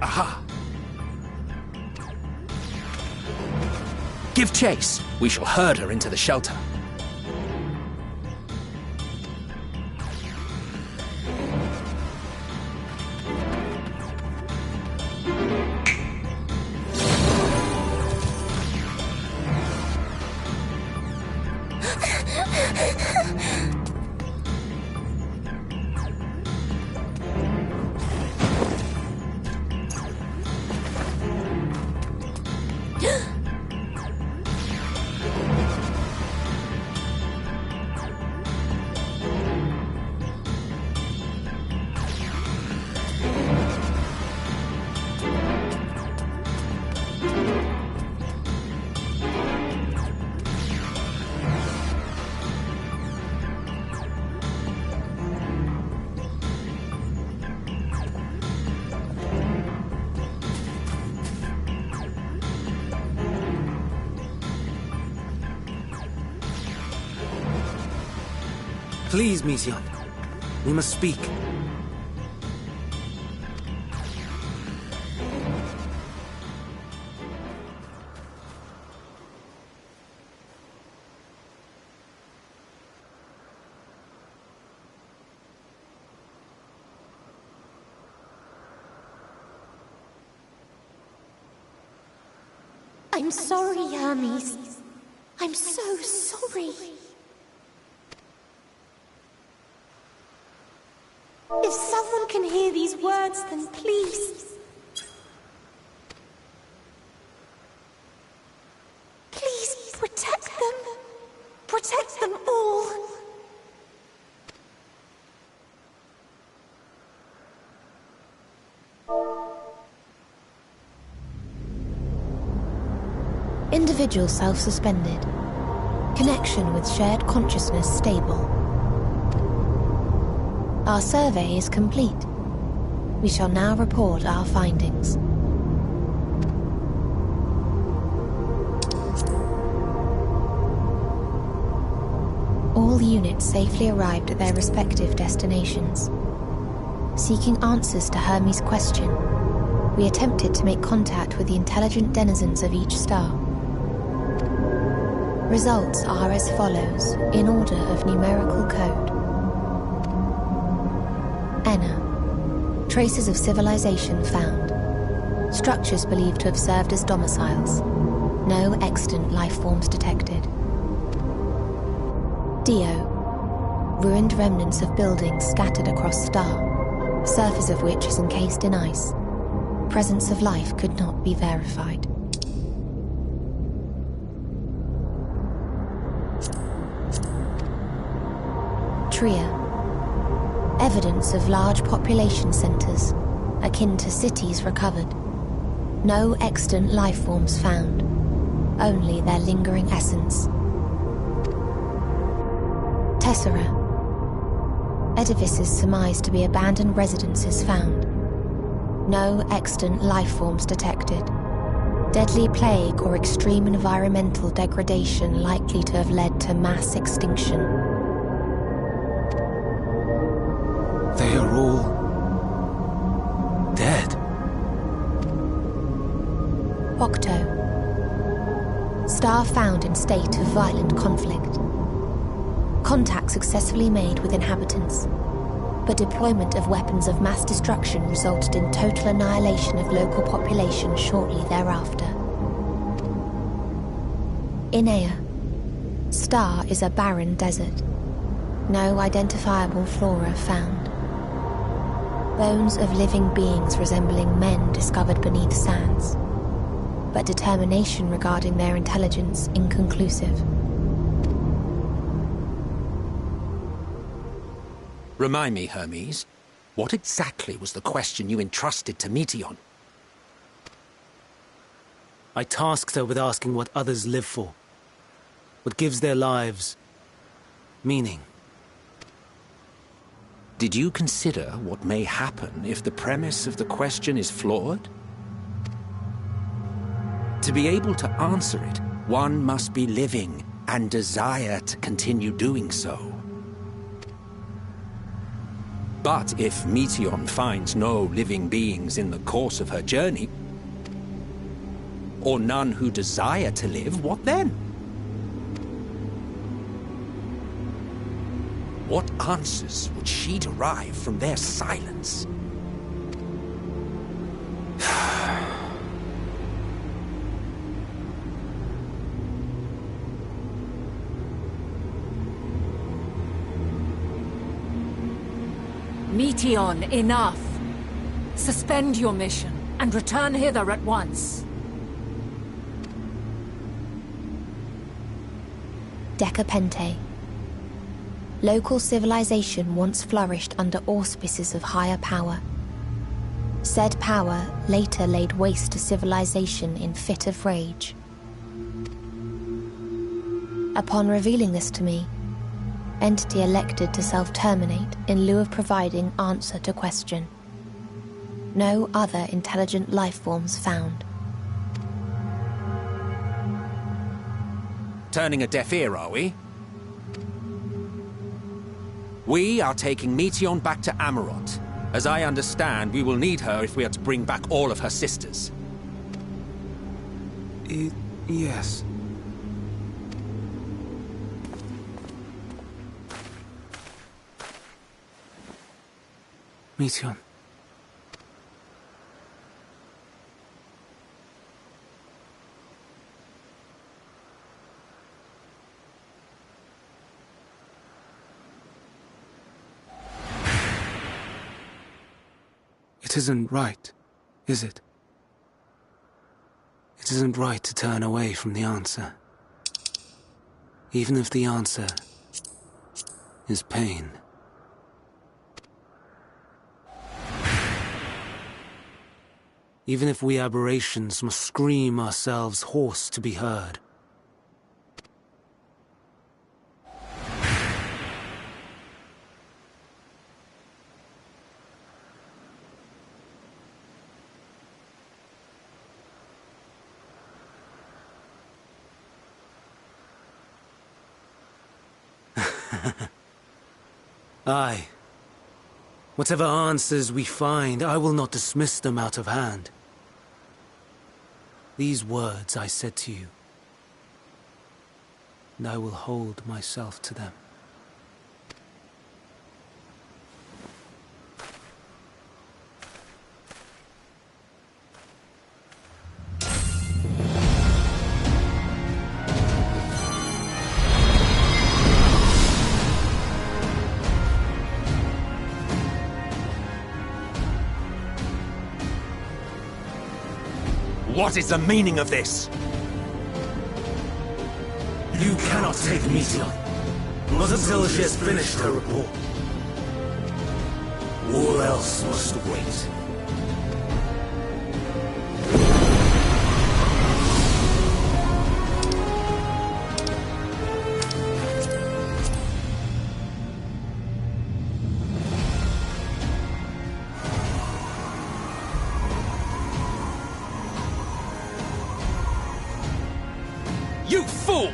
Aha! Give chase! We shall herd her into the shelter. Please, Mission. We must speak. I'm sorry, Hermes. I'm so sorry. If someone can hear these words, then please... please protect them. Protect them all. Individual self-suspended. Connection with shared consciousness stable. Our survey is complete. We shall now report our findings. All units safely arrived at their respective destinations. Seeking answers to Hermes' question, we attempted to make contact with the intelligent denizens of each star. Results are as follows, in order of numerical code. Enna. Traces of civilization found. Structures believed to have served as domiciles. No extant life forms detected. Dio. Ruined remnants of buildings scattered across star, surface of which is encased in ice. Presence of life could not be verified. Tria. Evidence of large population centers, akin to cities recovered. No extant life forms found, only their lingering essence. Tessera. Edifices surmised to be abandoned residences found. No extant life forms detected. Deadly plague or extreme environmental degradation likely to have led to mass extinction. They are all... dead. Octo. Star found in state of violent conflict. Contact successfully made with inhabitants, but deployment of weapons of mass destruction resulted in total annihilation of local population shortly thereafter. Inea. Star is a barren desert. No identifiable flora found. Bones of living beings resembling men discovered beneath sands, but determination regarding their intelligence inconclusive. Remind me, Hermes, what exactly was the question you entrusted to Meteion? I tasked her with asking what others live for. What gives their lives meaning. Did you consider what may happen if the premise of the question is flawed? To be able to answer it, one must be living and desire to continue doing so. But if Meteion finds no living beings in the course of her journey, or none who desire to live, what then? What answers would she derive from their silence? Meteion, enough! Suspend your mission, and return hither at once. Decapente. Local civilization once flourished under auspices of higher power. Said power later laid waste to civilization in fit of rage. Upon revealing this to me, entity elected to self-terminate in lieu of providing answer to question. No other intelligent life forms found. Turning a deaf ear, are we? We are taking Meteion back to Amarot. As I understand, we will need her if we are to bring back all of her sisters. Yes. Meteion. It isn't right, is it? It isn't right to turn away from the answer. Even if the answer is pain. Even if we aberrations must scream ourselves hoarse to be heard. Aye. Whatever answers we find, I will not dismiss them out of hand. These words I said to you, and I will hold myself to them. What is the meaning of this? You cannot take Meteion, not until she has finished her report. All else must wait. You fool!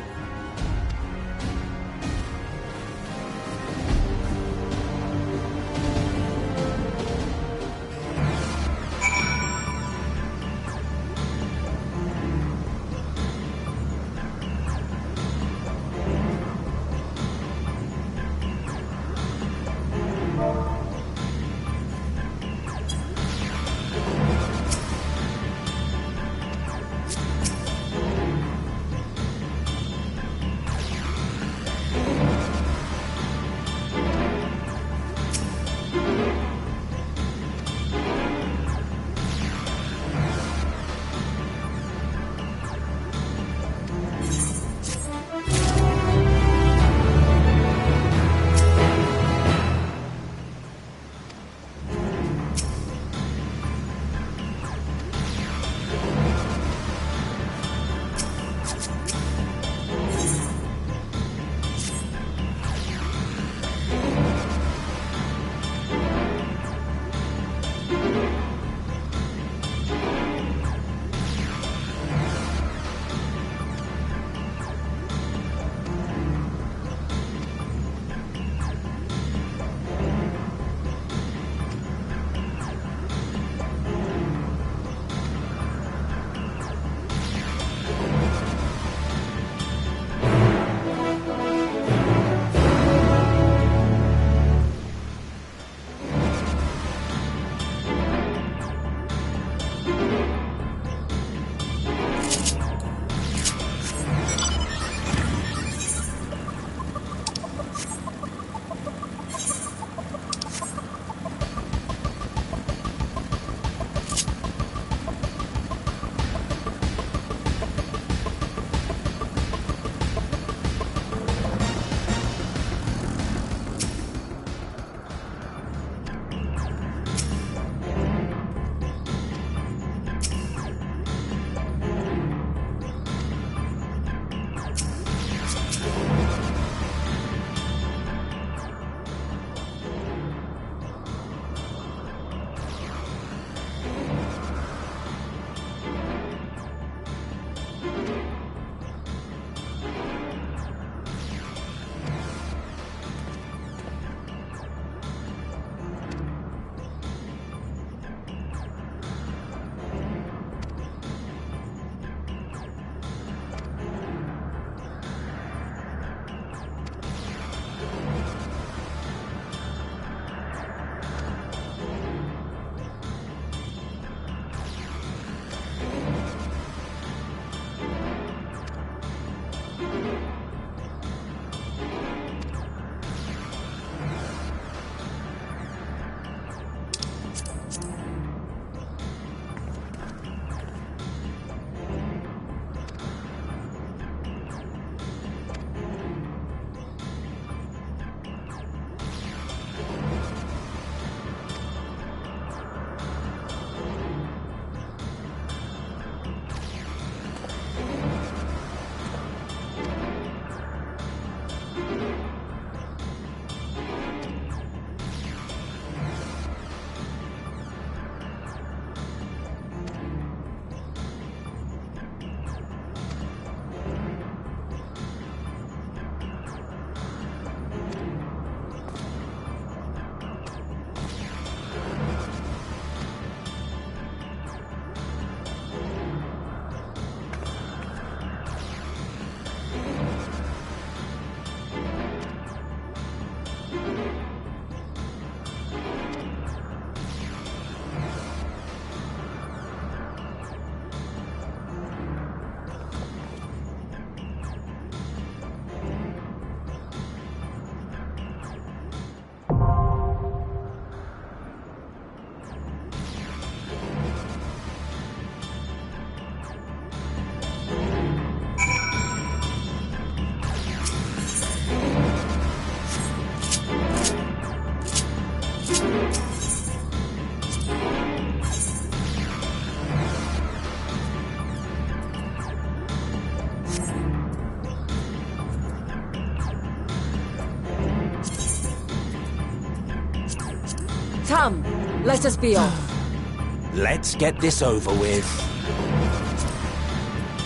let us be off. Let's get this over with.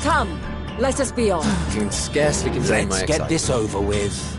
Come, let us be off. I can scarcely contain my Let's excitement. get this over with.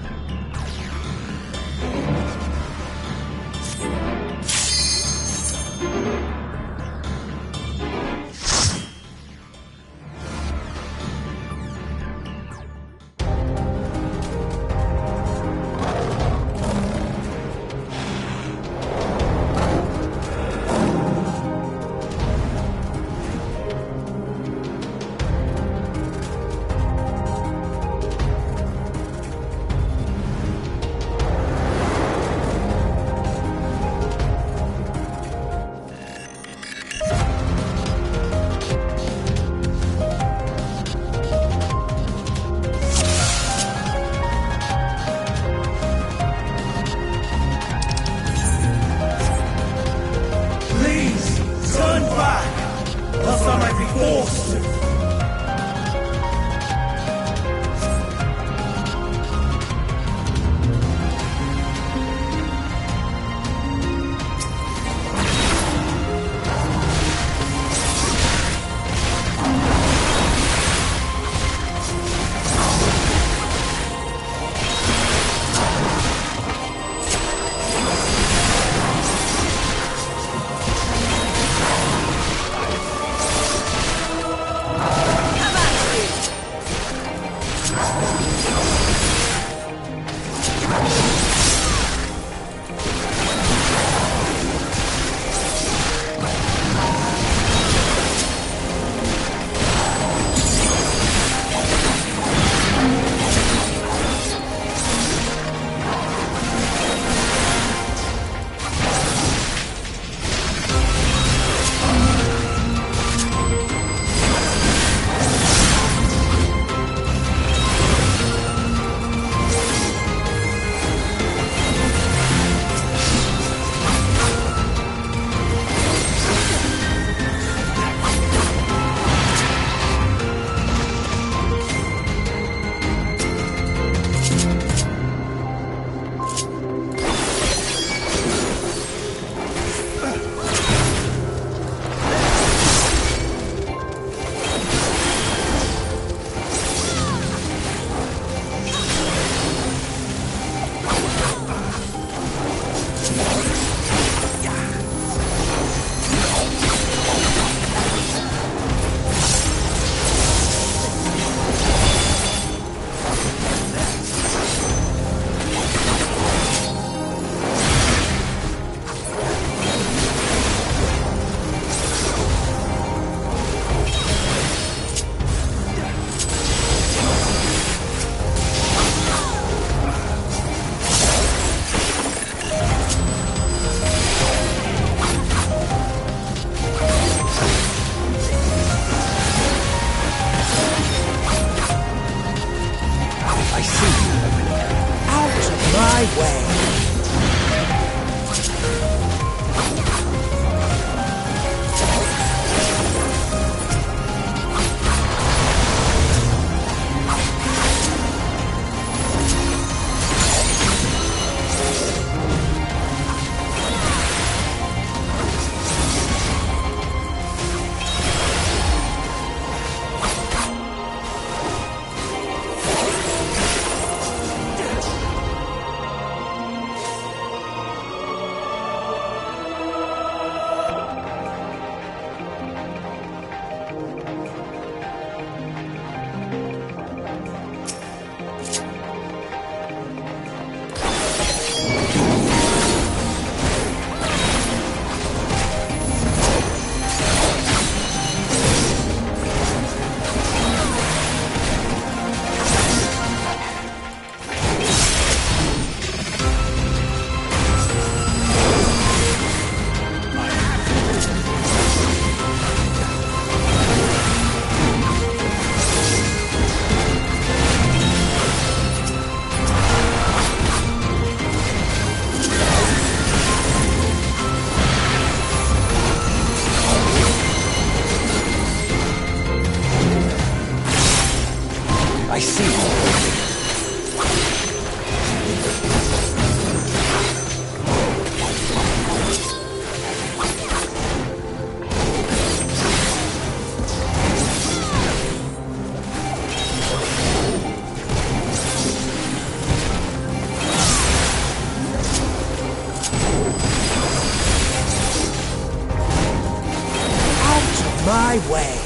My way.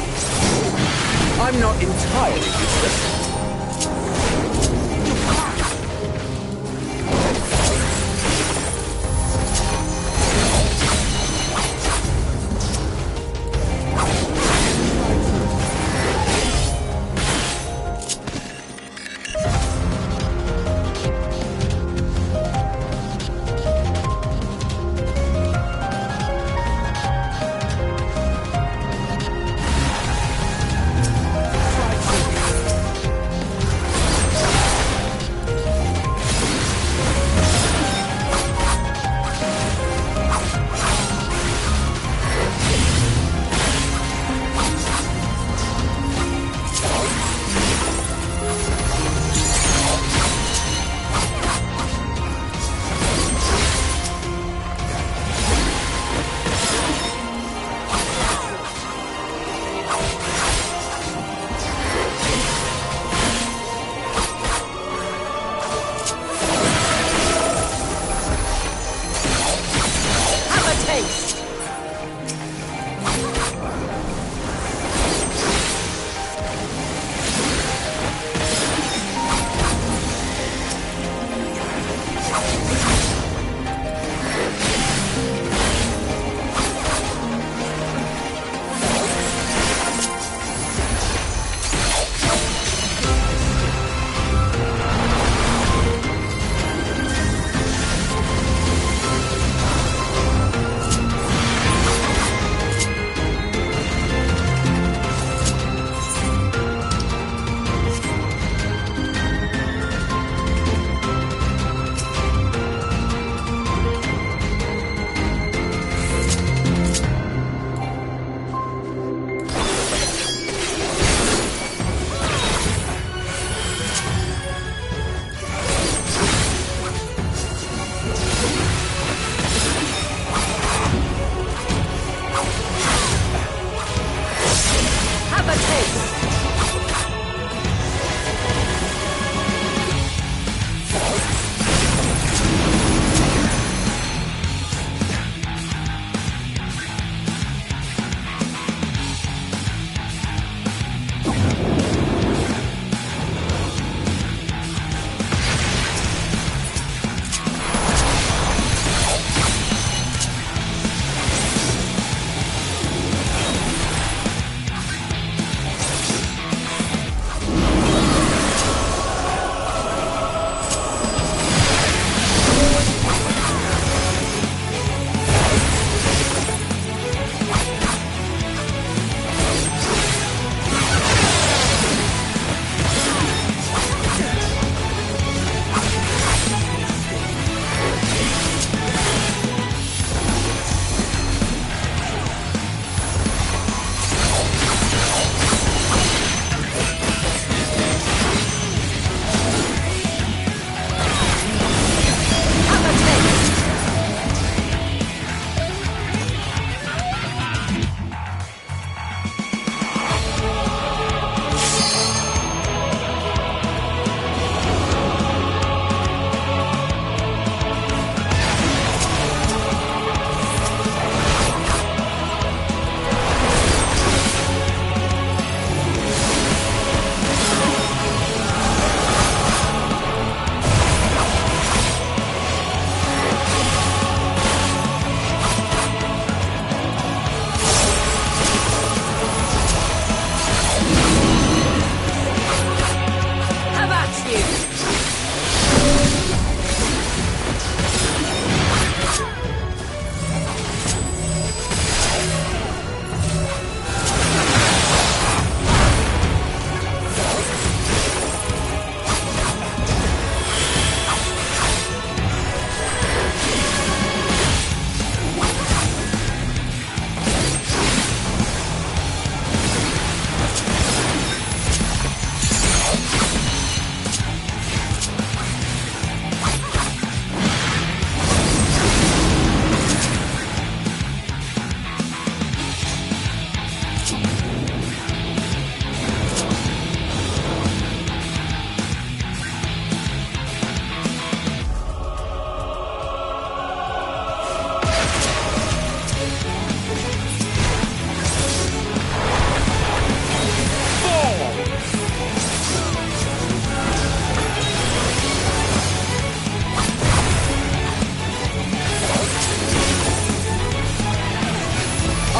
I'm not entirely useless.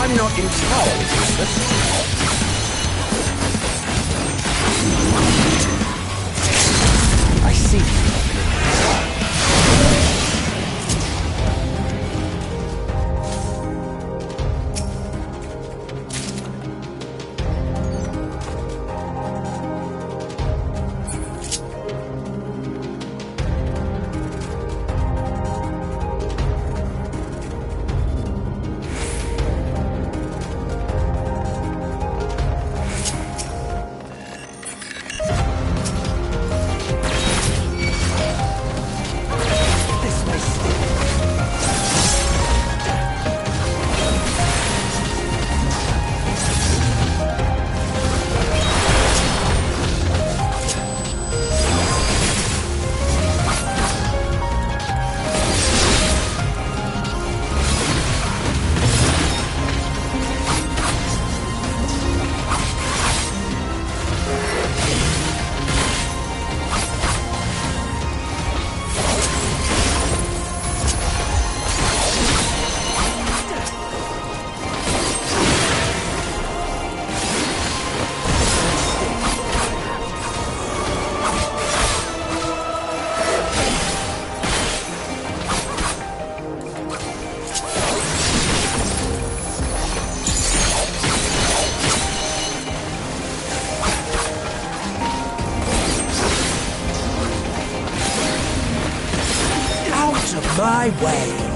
I'm not entirely useless. I see. My way.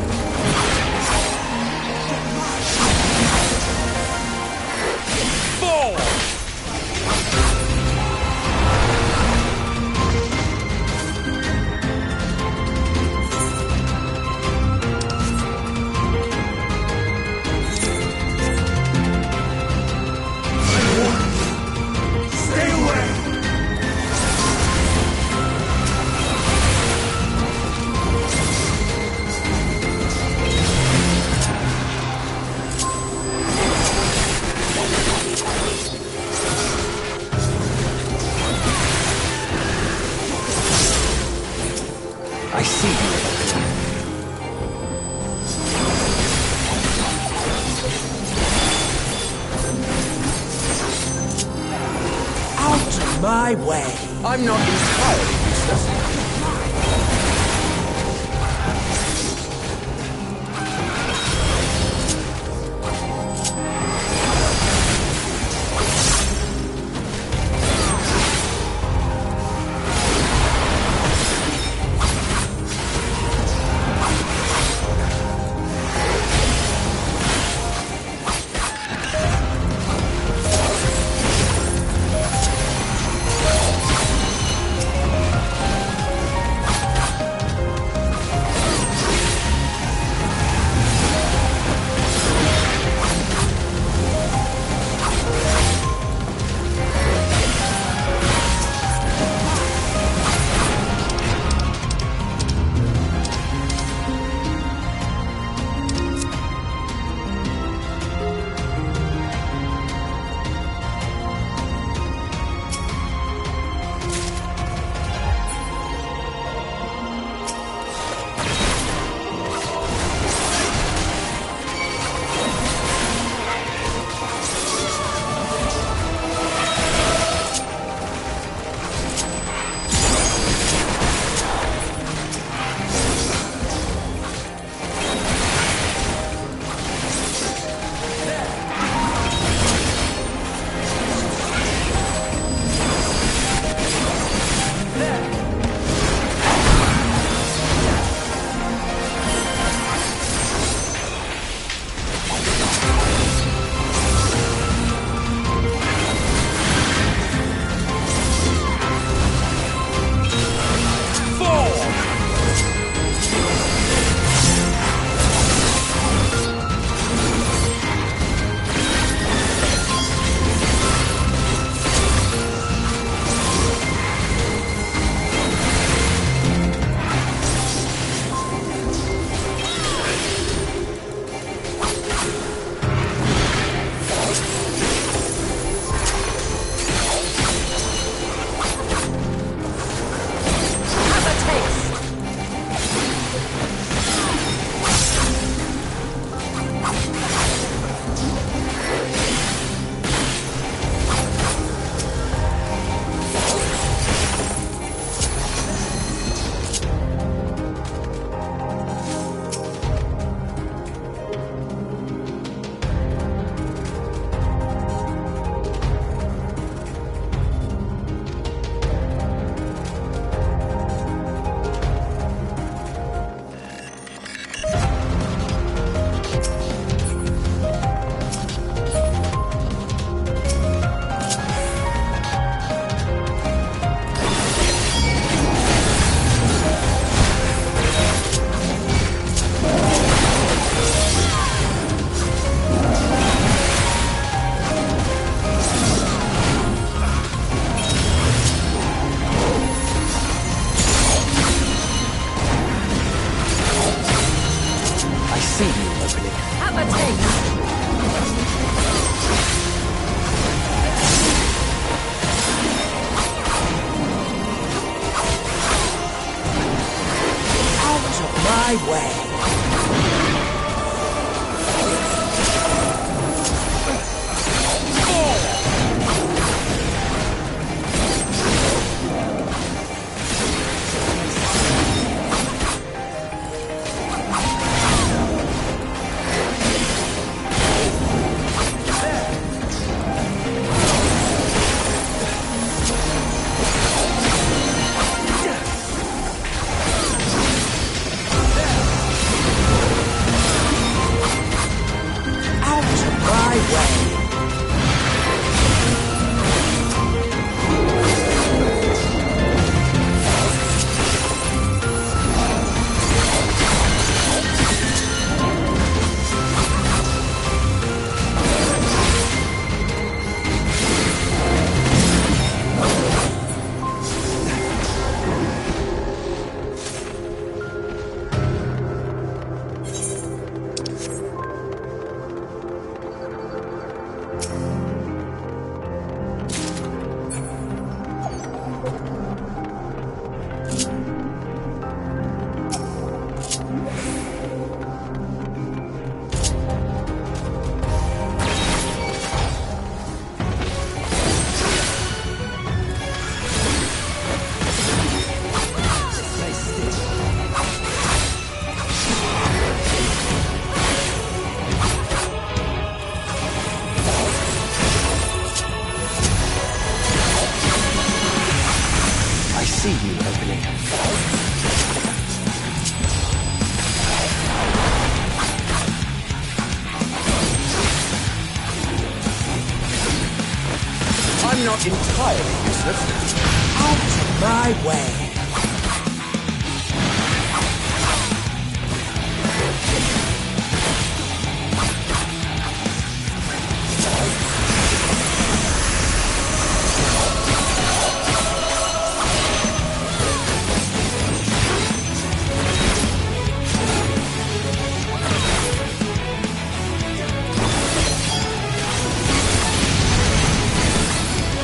I see you. Out of my way. I'm not entirely useless. See you opening. I'm not entirely useless. Out of my way.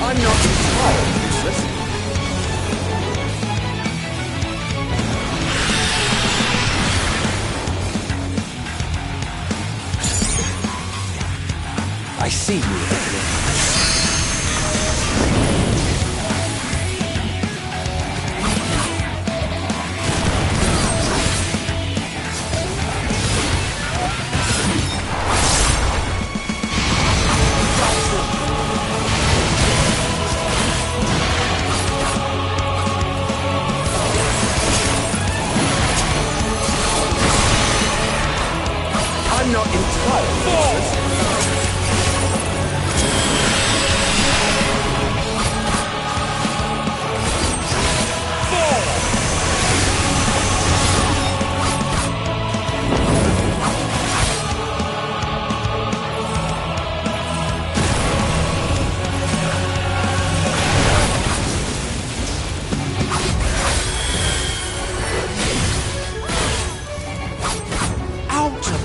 I'm not entirely useless. I see you, Evelyn. I'm not entirely useless.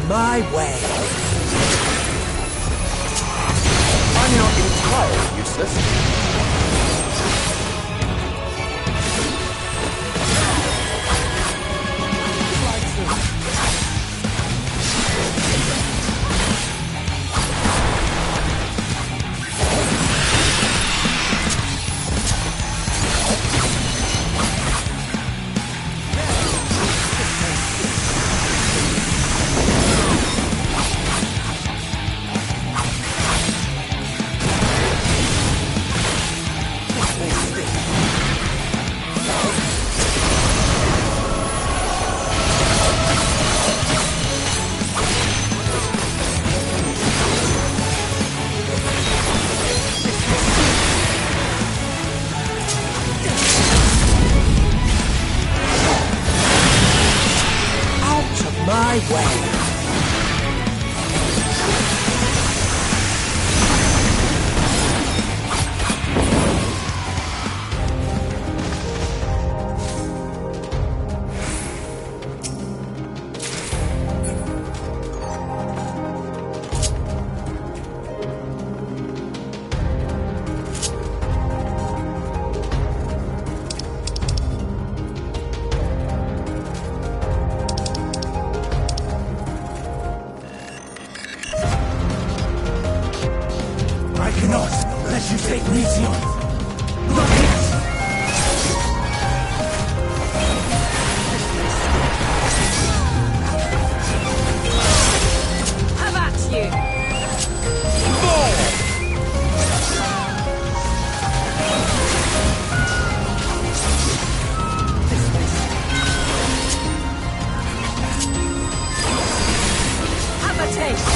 My way. I'm not entirely useless. My way. Let you take Meteor. Not yet. Have at you. Have a taste.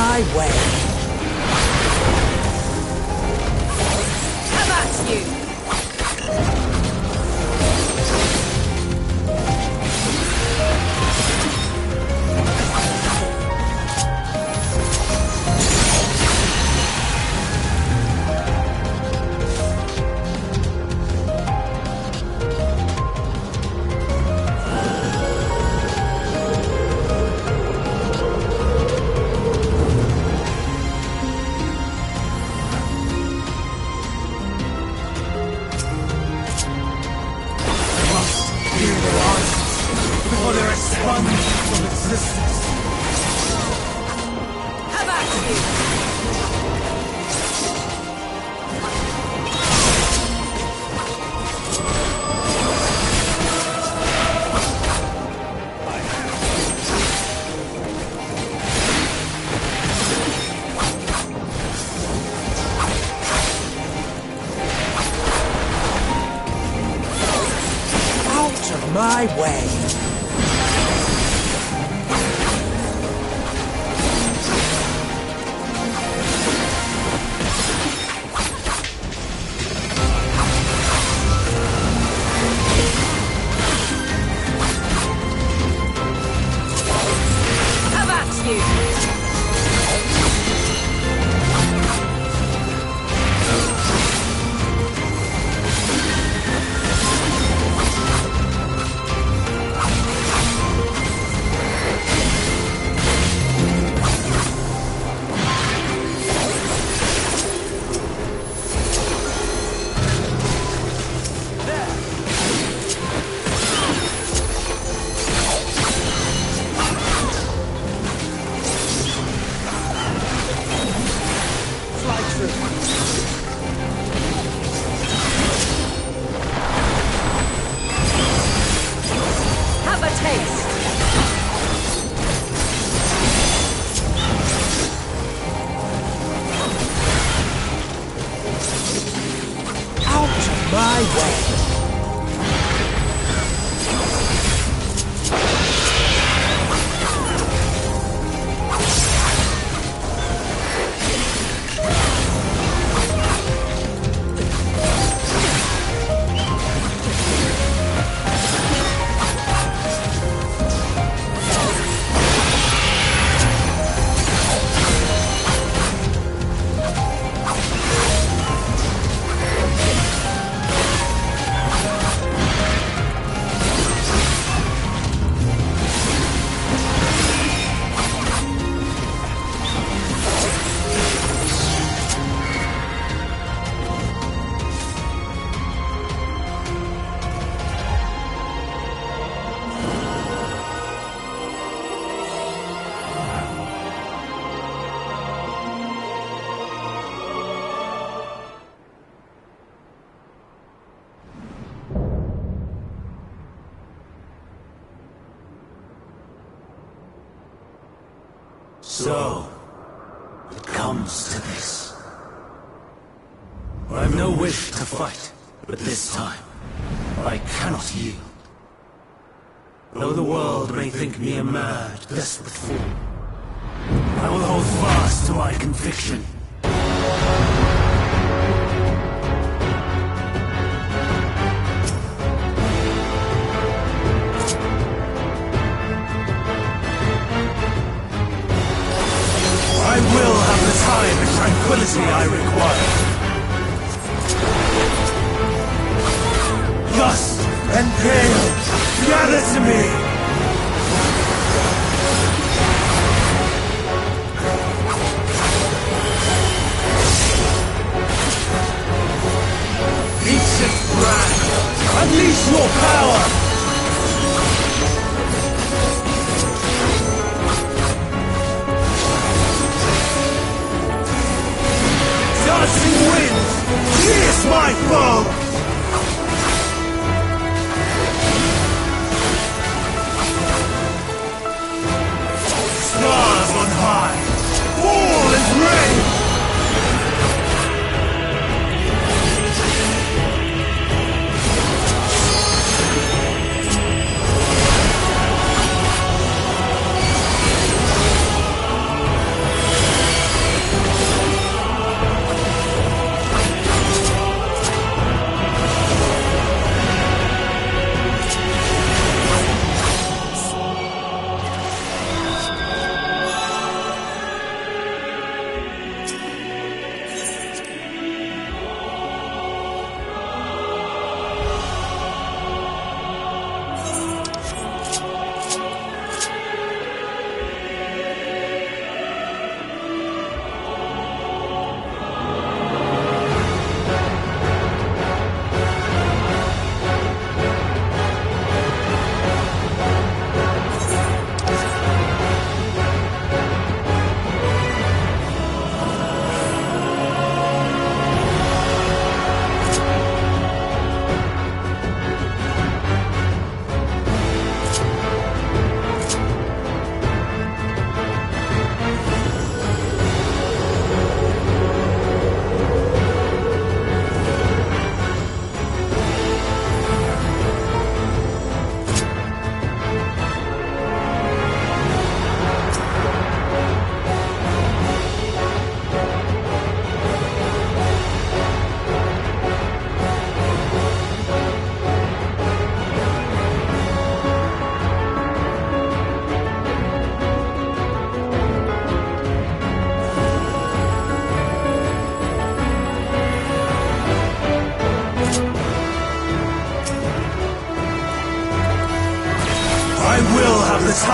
my way. Come at you! Before they're expunged from existence. Come at you! Out of my way. Come at you! Have a taste! Out of my way. So, it comes to this. I've no wish to fight, but this time, I cannot yield. Though the world may think me a mad, desperate fool, I will hold fast to my conviction. I will have the time and tranquility I require. Dust and gale, gather to me! Ancient brand, unleash your power! Dancing winds, pierce my foe! Stars on high, fall as rain!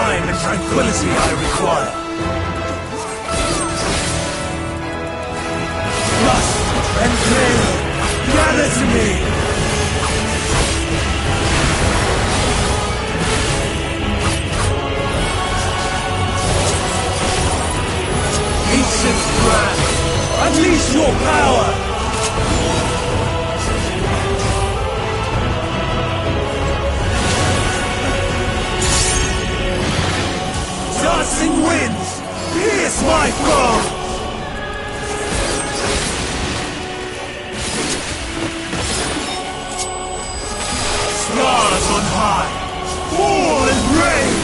time and tranquility I require. Lust and pain, gather to me! Ancient wrath, unleash your power! Dancing winds, pierce my foe! Stars on high, fall and rain!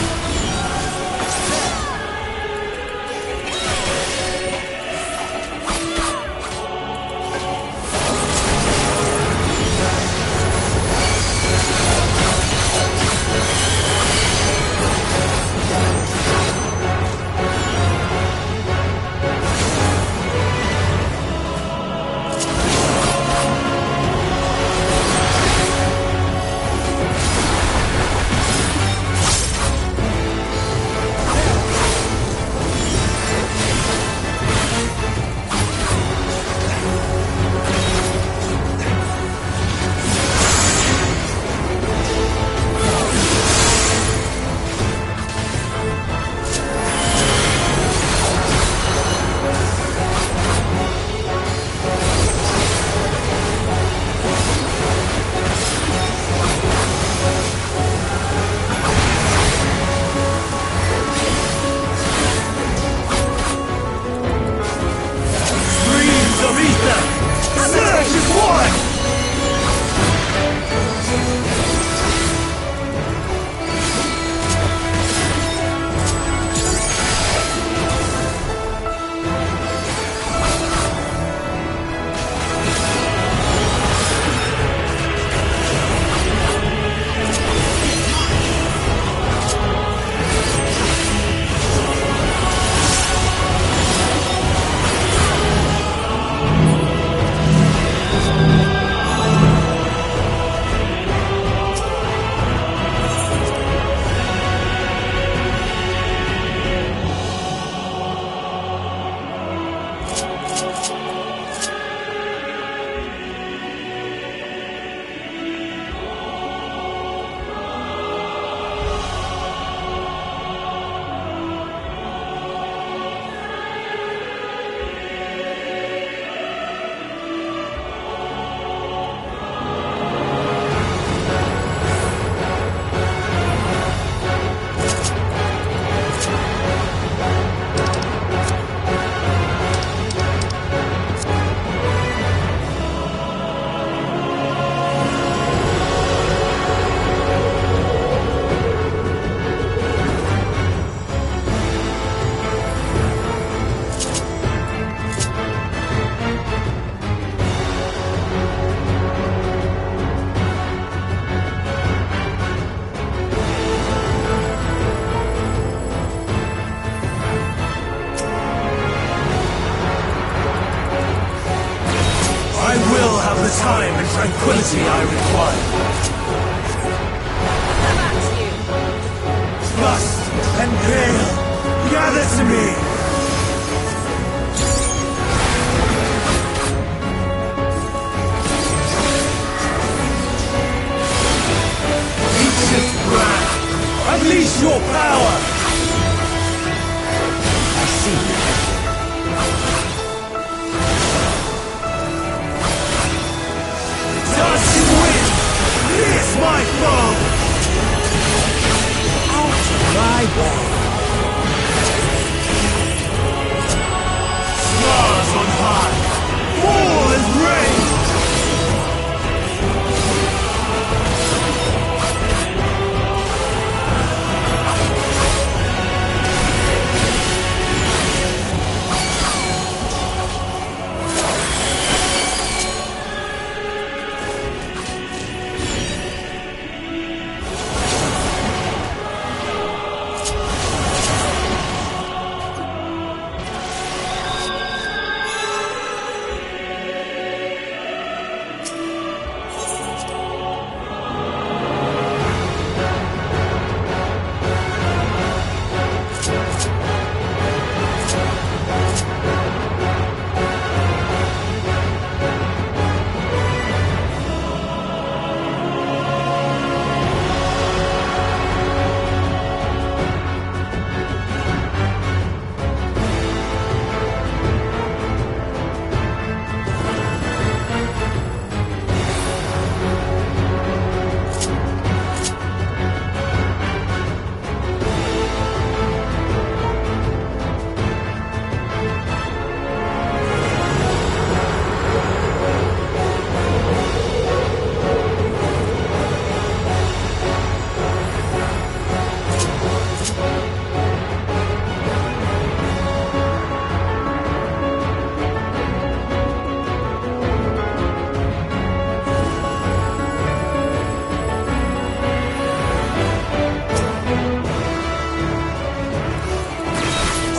Time and tranquility I require. Lust and pain, gather to me! Ancient wrath, unleash your power! I see you. Pierce my foe! Out of my way!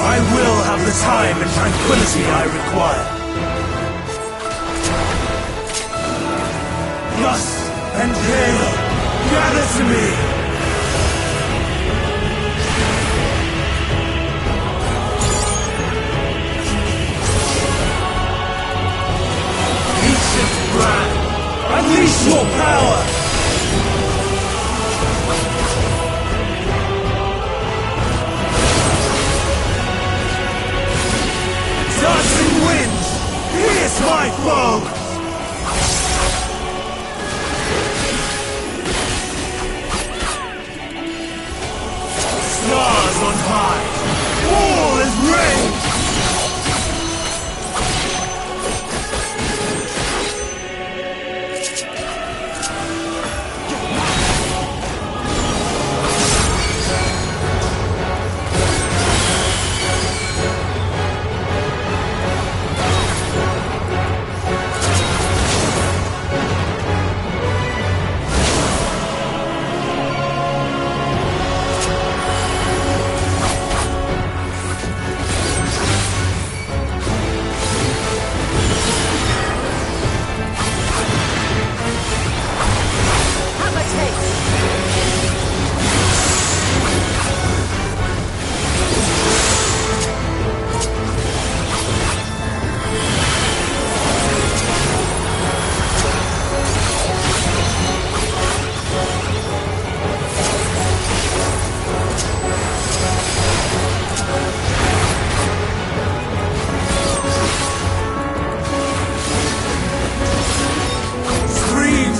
I will have the time and tranquility I require. Gus and Caleb, gather to me! Ancient brand, unleash your power! Dancing winds, pierce my foe! Stars on high, all is rain!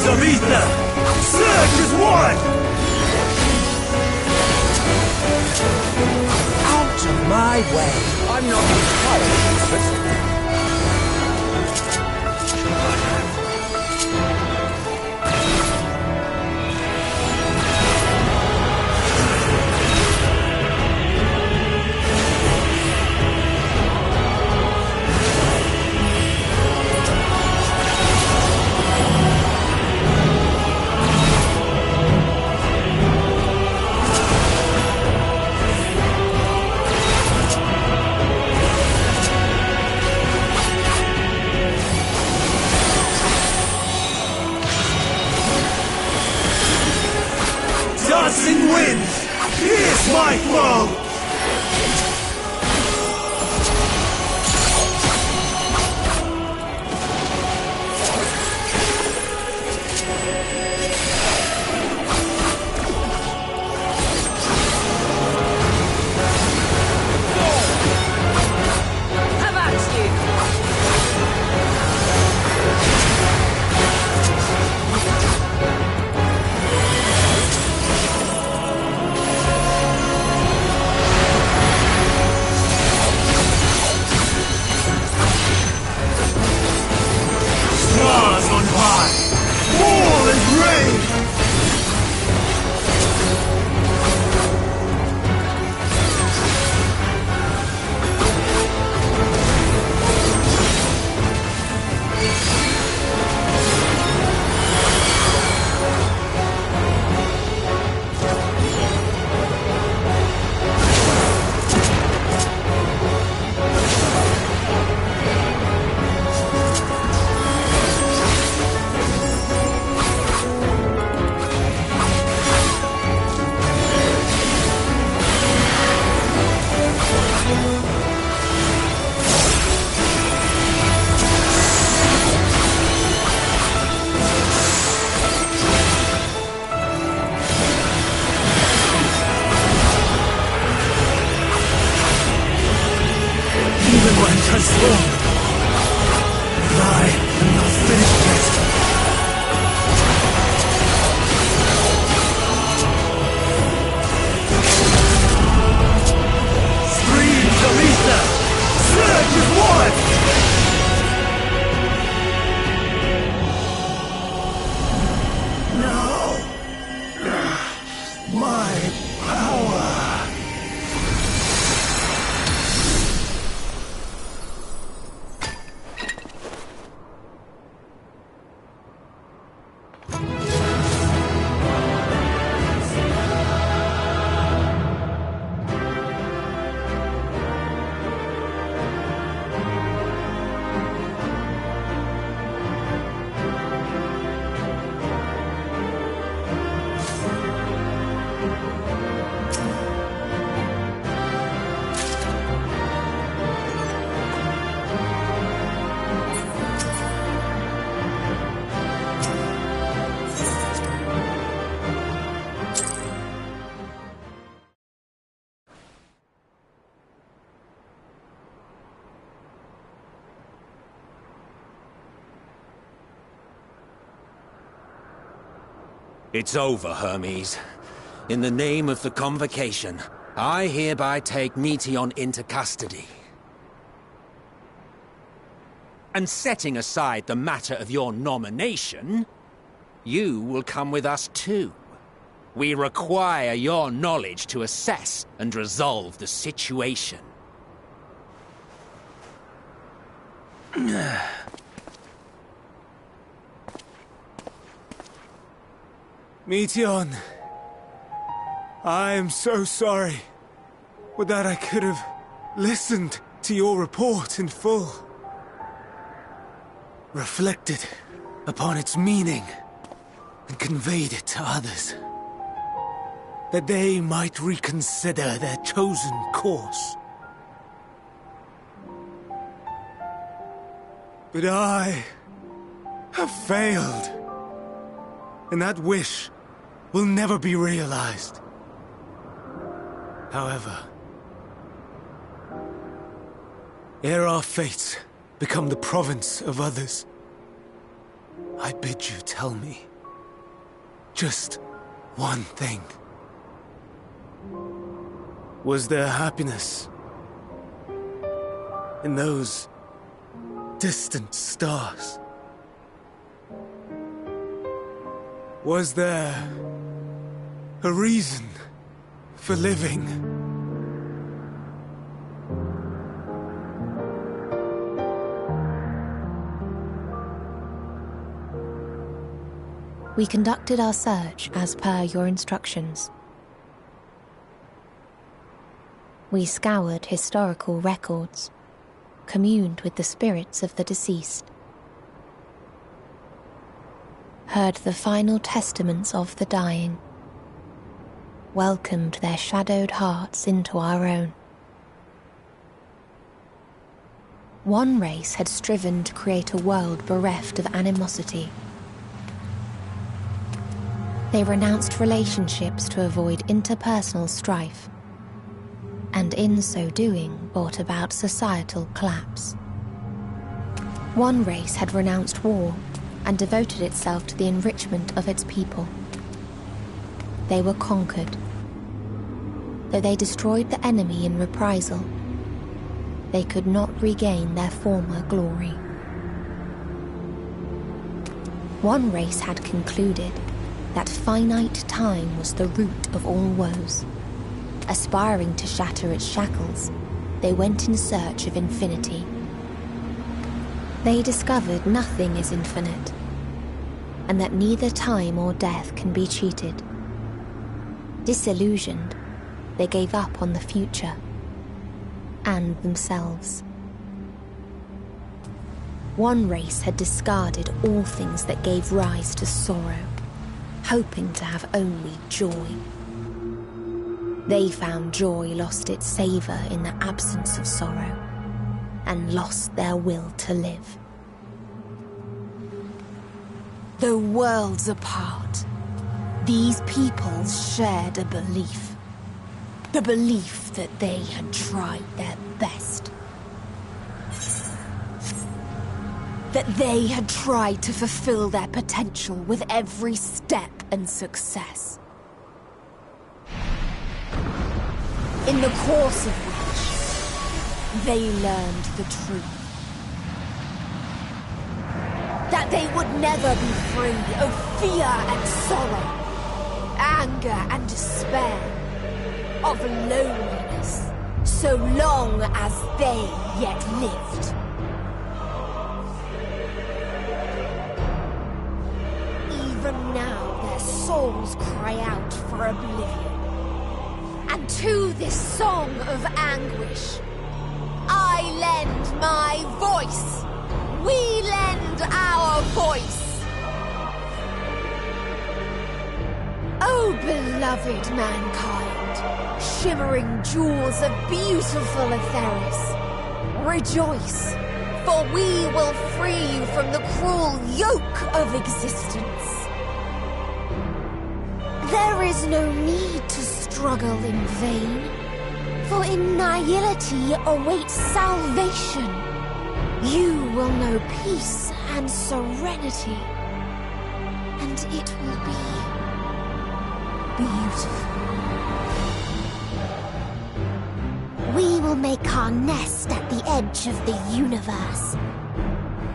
Of ether! Surge is one! Out of my way! I'm not entirely useless. Dancing winds, pierce my foe! Have at you! Stars on high, all is rain! Even when transformed, I am not finished yet. Streams of ether, surge is one! Now, my power! It's over, Hermes. In the name of the Convocation, I hereby take Meteion into custody. And setting aside the matter of your nomination, you will come with us too. We require your knowledge to assess and resolve the situation. Meteion, I am so sorry. Would that I could have listened to your report in full. Reflected upon its meaning and conveyed it to others. That they might reconsider their chosen course. But I have failed. And that wish will never be realized. However, ere our fates become the province of others, I bid you tell me just one thing. Was there happiness in those distant stars? Was there a reason for living? We conducted our search as per your instructions. We scoured historical records, communed with the spirits of the deceased, heard the final testaments of the dying, welcomed their shadowed hearts into our own. One race had striven to create a world bereft of animosity. They renounced relationships to avoid interpersonal strife, and in so doing brought about societal collapse. One race had renounced war and devoted itself to the enrichment of its people. They were conquered. Though they destroyed the enemy in reprisal, they could not regain their former glory. One race had concluded that finite time was the root of all woes. Aspiring to shatter its shackles, they went in search of infinity. They discovered nothing is infinite, and that neither time or death can be cheated. Disillusioned, they gave up on the future and themselves. One race had discarded all things that gave rise to sorrow, hoping to have only joy. They found joy lost its savor in the absence of sorrow, and lost their will to live. Though worlds apart, these peoples shared a belief. The belief that they had tried their best. That they had tried to fulfill their potential with every step and success. In the course of which, they learned the truth. That they would never be free of fear and sorrow, anger and despair, of loneliness, so long as they yet lived. Even now their souls cry out for oblivion. And to this song of anguish, I lend my voice. We lend our voice. Oh, beloved mankind, shimmering jewels of beautiful Etheris, rejoice, for we will free you from the cruel yoke of existence. There is no need to struggle in vain, for in nihility awaits salvation. You will know peace and serenity, and it will be beautiful. We will make our nest at the edge of the universe.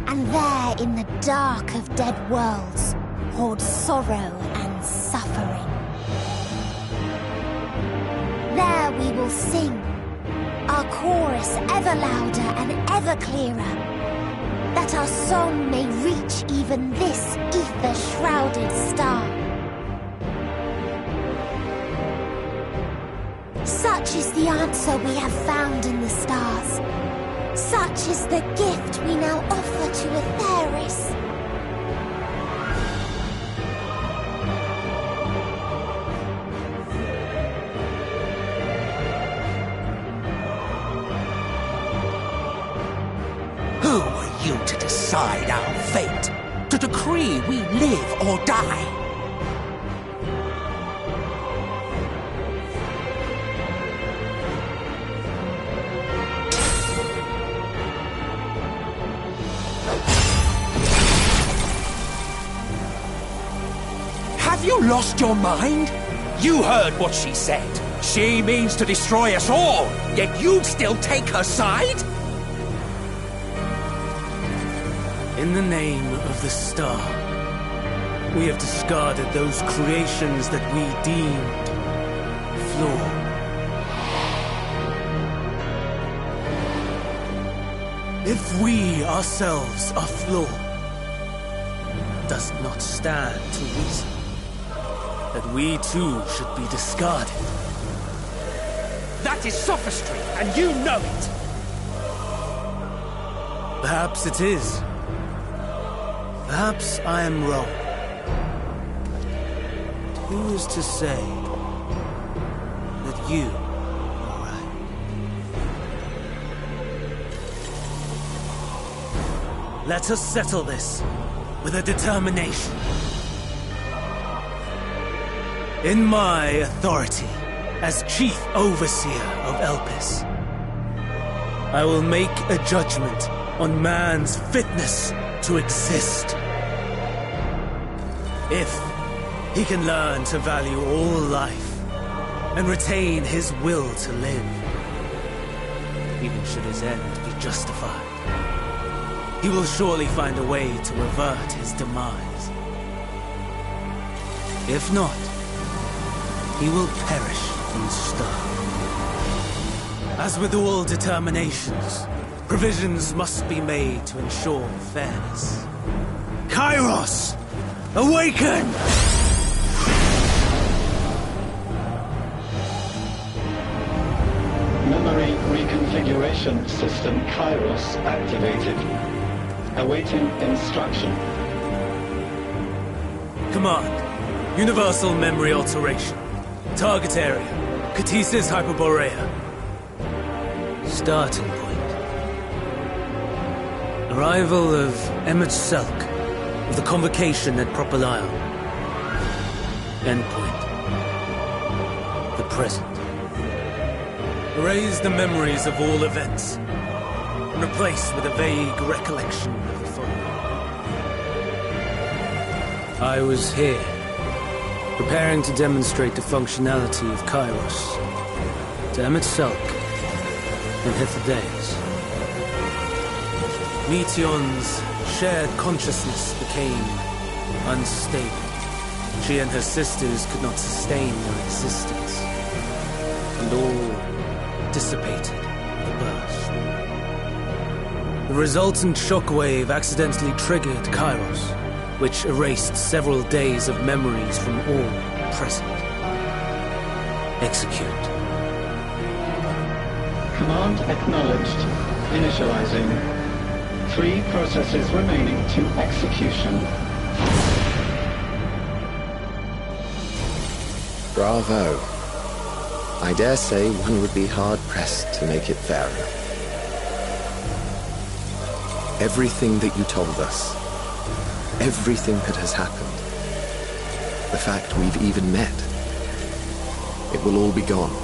And there, in the dark of dead worlds, hoard sorrow and suffering. There we will sing, our chorus ever louder and ever clearer, that our song may reach even this ether-shrouded star. Such is the answer we have found in the stars. Such is the gift we now offer to Aetheris. Who are you to decide our fate? To decree we live or die? Have you lost your mind? You heard what she said. She means to destroy us all, yet you'd still take her side? In the name of the star, we have discarded those creations that we deemed flawed. If we ourselves are flawed, does it not stand to reason that we too should be discarded? That is sophistry, and you know it! Perhaps it is. Perhaps I am wrong. Who is to say that you are right? Let us settle this with a determination. In my authority as Chief Overseer of Elpis, I will make a judgment on man's fitness to exist. If he can learn to value all life and retain his will to live, even should his end be justified, he will surely find a way to avert his demise. If not, he will perish and starve. As with all determinations, provisions must be made to ensure fairness. Kairos! Awaken! Memory reconfiguration system Kairos activated. Awaiting instruction. Command. Universal memory alteration. Target area. Catesis Hyperborea. Starting point. Arrival of Emmett Selk of the Convocation at Propylion. Endpoint. The present. Erase the memories of all events, and replace with a vague recollection of the following. I was here, preparing to demonstrate the functionality of Kairos to Emmett Selk and Hitherdays. Meteon's shared consciousness became unstable. She and her sisters could not sustain their existence, and all dissipated with the burst. The resultant shockwave accidentally triggered Kairos, which erased several days of memories from all present. Execute. Command acknowledged. Initializing. 3 processes remaining to execution. Bravo. I dare say one would be hard-pressed to make it fairer. Everything that you told us, everything that has happened, the fact we've even met, it will all be gone.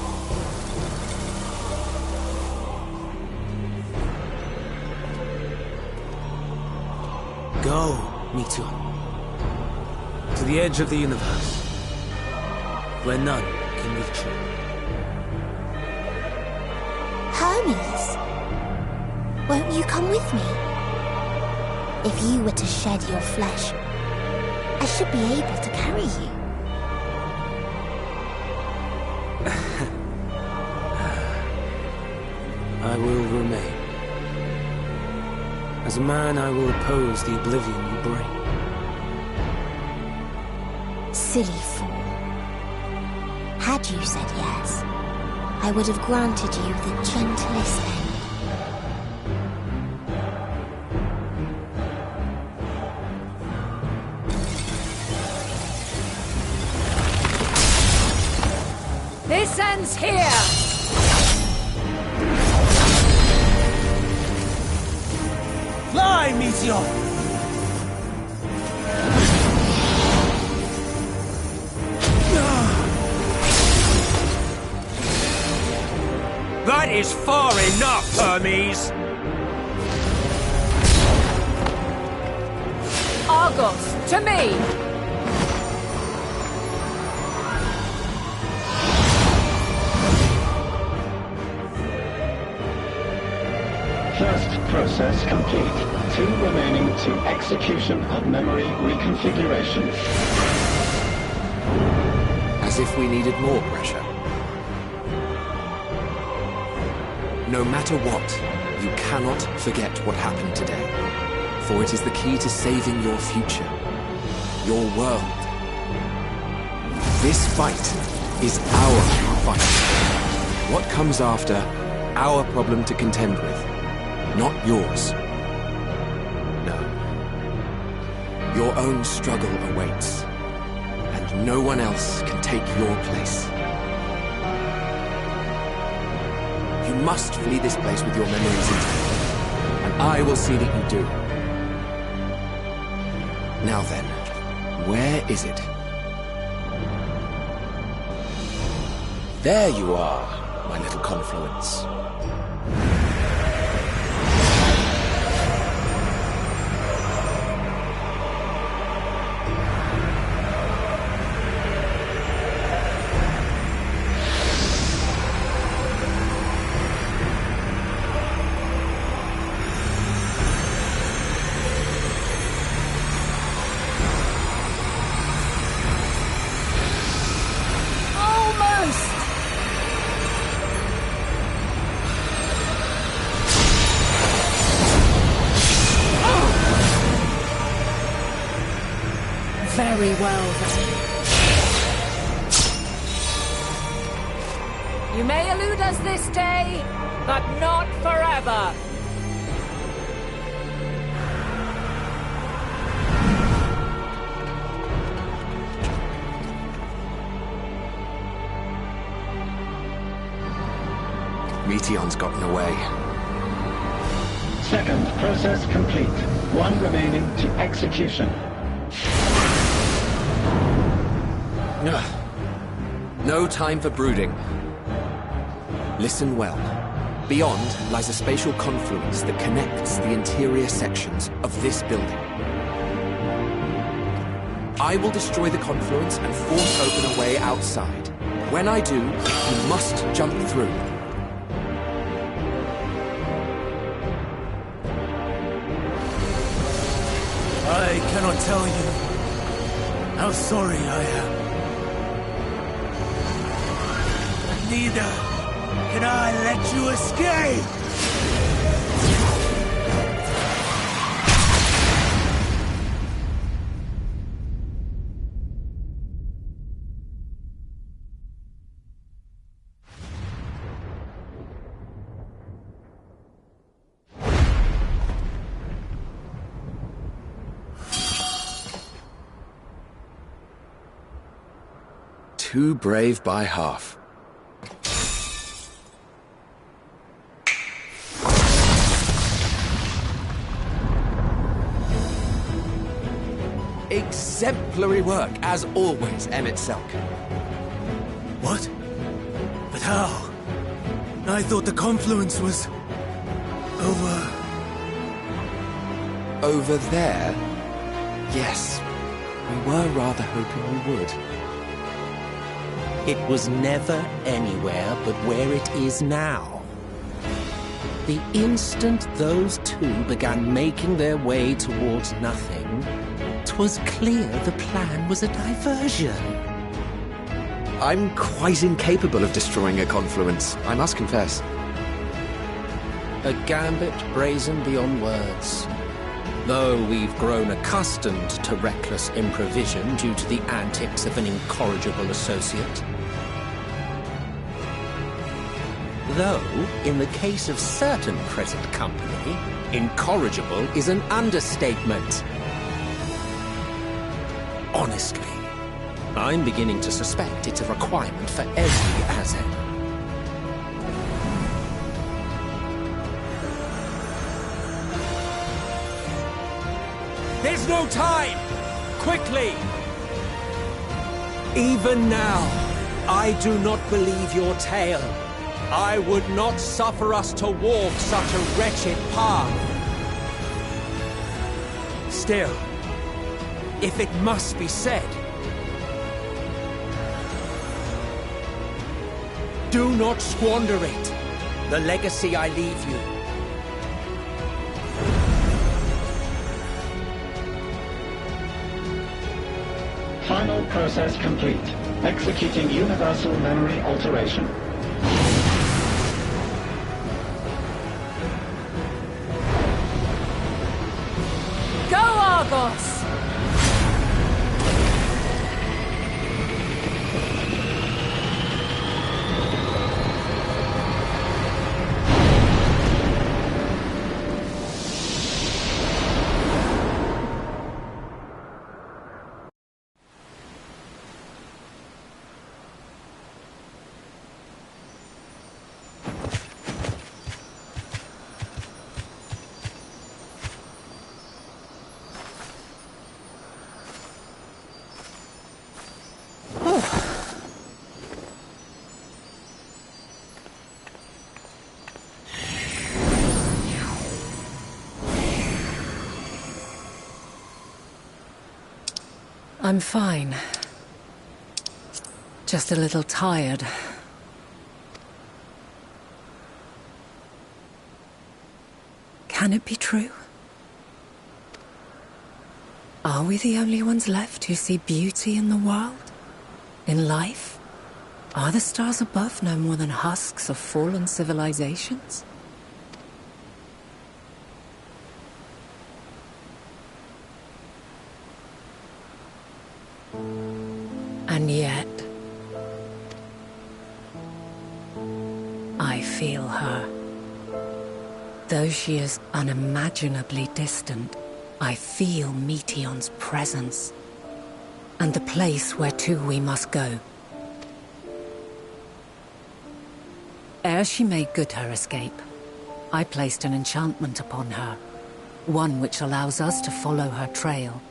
Go, Meteon. To the edge of the universe. where none can reach you. Hermes, won't you come with me? If you were to shed your flesh, I should be able to carry you. I will remain. As a man, I will oppose the oblivion you bring. Silly fool. Had you said yes, I would have granted you the gentlest end. This ends here! Fly, Meteor! That is far enough, Hermes! Argos, to me! First process complete. 2 remaining to execution of memory reconfiguration. As if we needed more pressure. No matter what, you cannot forget what happened today. For it is the key to saving your future. Your world. This fight is our fight. What comes after, our problem to contend with. Not yours. No. Your own struggle awaits. And no one else can take your place. You must flee this place with your memories intact. And I will see that you do. Now then, where is it? There you are, my little confluence. Very well, then. You may elude us this day, but not forever. Meteon's gotten away. Second process complete. 1 remaining to execution. No time for brooding. Listen well. Beyond lies a spatial confluence that connects the interior sections of this building. I will destroy the confluence and force open a way outside. When I do, you must jump through. I cannot tell you how sorry I am. Neither can I let you escape! Too brave by half. Exemplary work, as always, Emmett Selk. What? But how? I thought the confluence was... Over there? Yes. We were rather hoping we would. It was never anywhere but where it is now. The instant those two began making their way towards nothing, 'twas clear the plan was a diversion. I'm quite incapable of destroying a confluence, I must confess. A gambit brazen beyond words. Though we've grown accustomed to reckless improvision due to the antics of an incorrigible associate. Though, in the case of certain present company, incorrigible is an understatement. Honestly, I'm beginning to suspect it's a requirement for every Azen. There's no time! Quickly! Even now, I do not believe your tale. I would not suffer us to walk such a wretched path. Still, if it must be said, do not squander it. The legacy I leave you. Final process complete. Executing universal memory alteration. Go, Argos! I'm fine. Just a little tired. Can it be true? Are we the only ones left who see beauty in the world? In life? Are the stars above no more than husks of fallen civilizations? And yet, I feel her. Though she is unimaginably distant, I feel Meteion's presence, and the place where to we must go. Ere she made good her escape, I placed an enchantment upon her, one which allows us to follow her trail.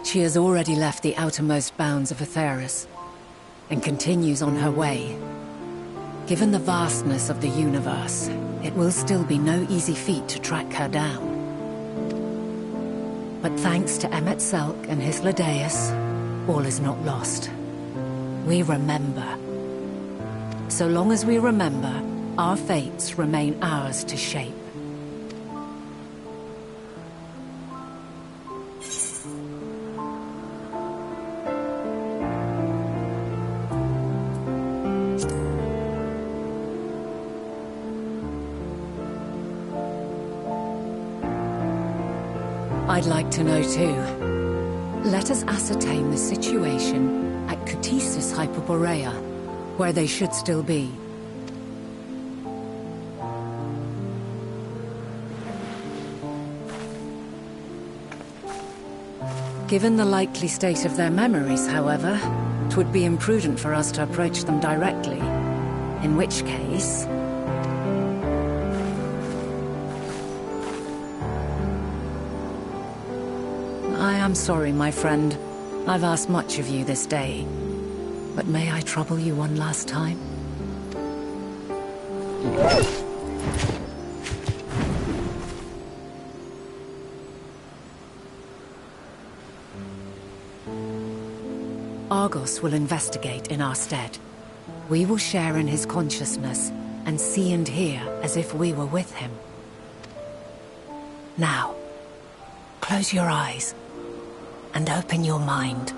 She has already left the outermost bounds of Aetheris, and continues on her way. Given the vastness of the universe, it will still be no easy feat to track her down. But thanks to Emet-Selch and his Ladeus, all is not lost. We remember. So long as we remember, our fates remain ours to shape. I'd like to know too. Let us ascertain the situation at Cutisus Hyperborea, where they should still be. Given the likely state of their memories, however, it would be imprudent for us to approach them directly. In which case... I am sorry, my friend. I've asked much of you this day. But may I trouble you one last time? Argos will investigate in our stead. We will share in his consciousness and see and hear as if we were with him. Now, close your eyes and open your mind.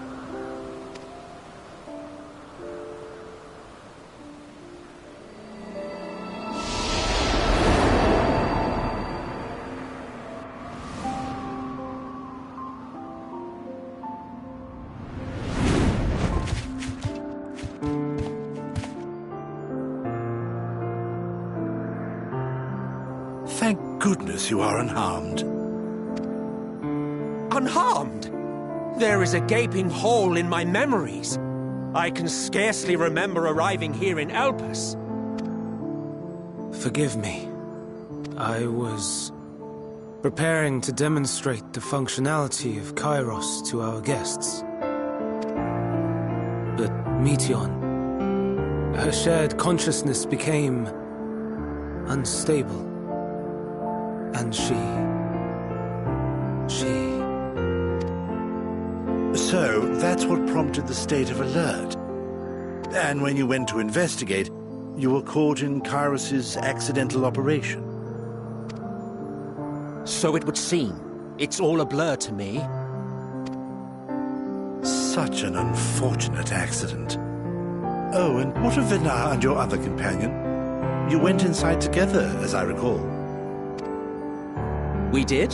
Thank goodness you are unharmed. Unharmed? There is a gaping hole in my memories. I can scarcely remember arriving here in Elpis. Forgive me. I was preparing to demonstrate the functionality of Kairos to our guests. But Meteion, her shared consciousness became unstable. And she... So, that's what prompted the state of alert. And when you went to investigate, you were caught in Kairos's accidental operation. So it would seem. It's all a blur to me. Such an unfortunate accident. Oh, and what of Vinar and your other companion? You went inside together, as I recall. We did?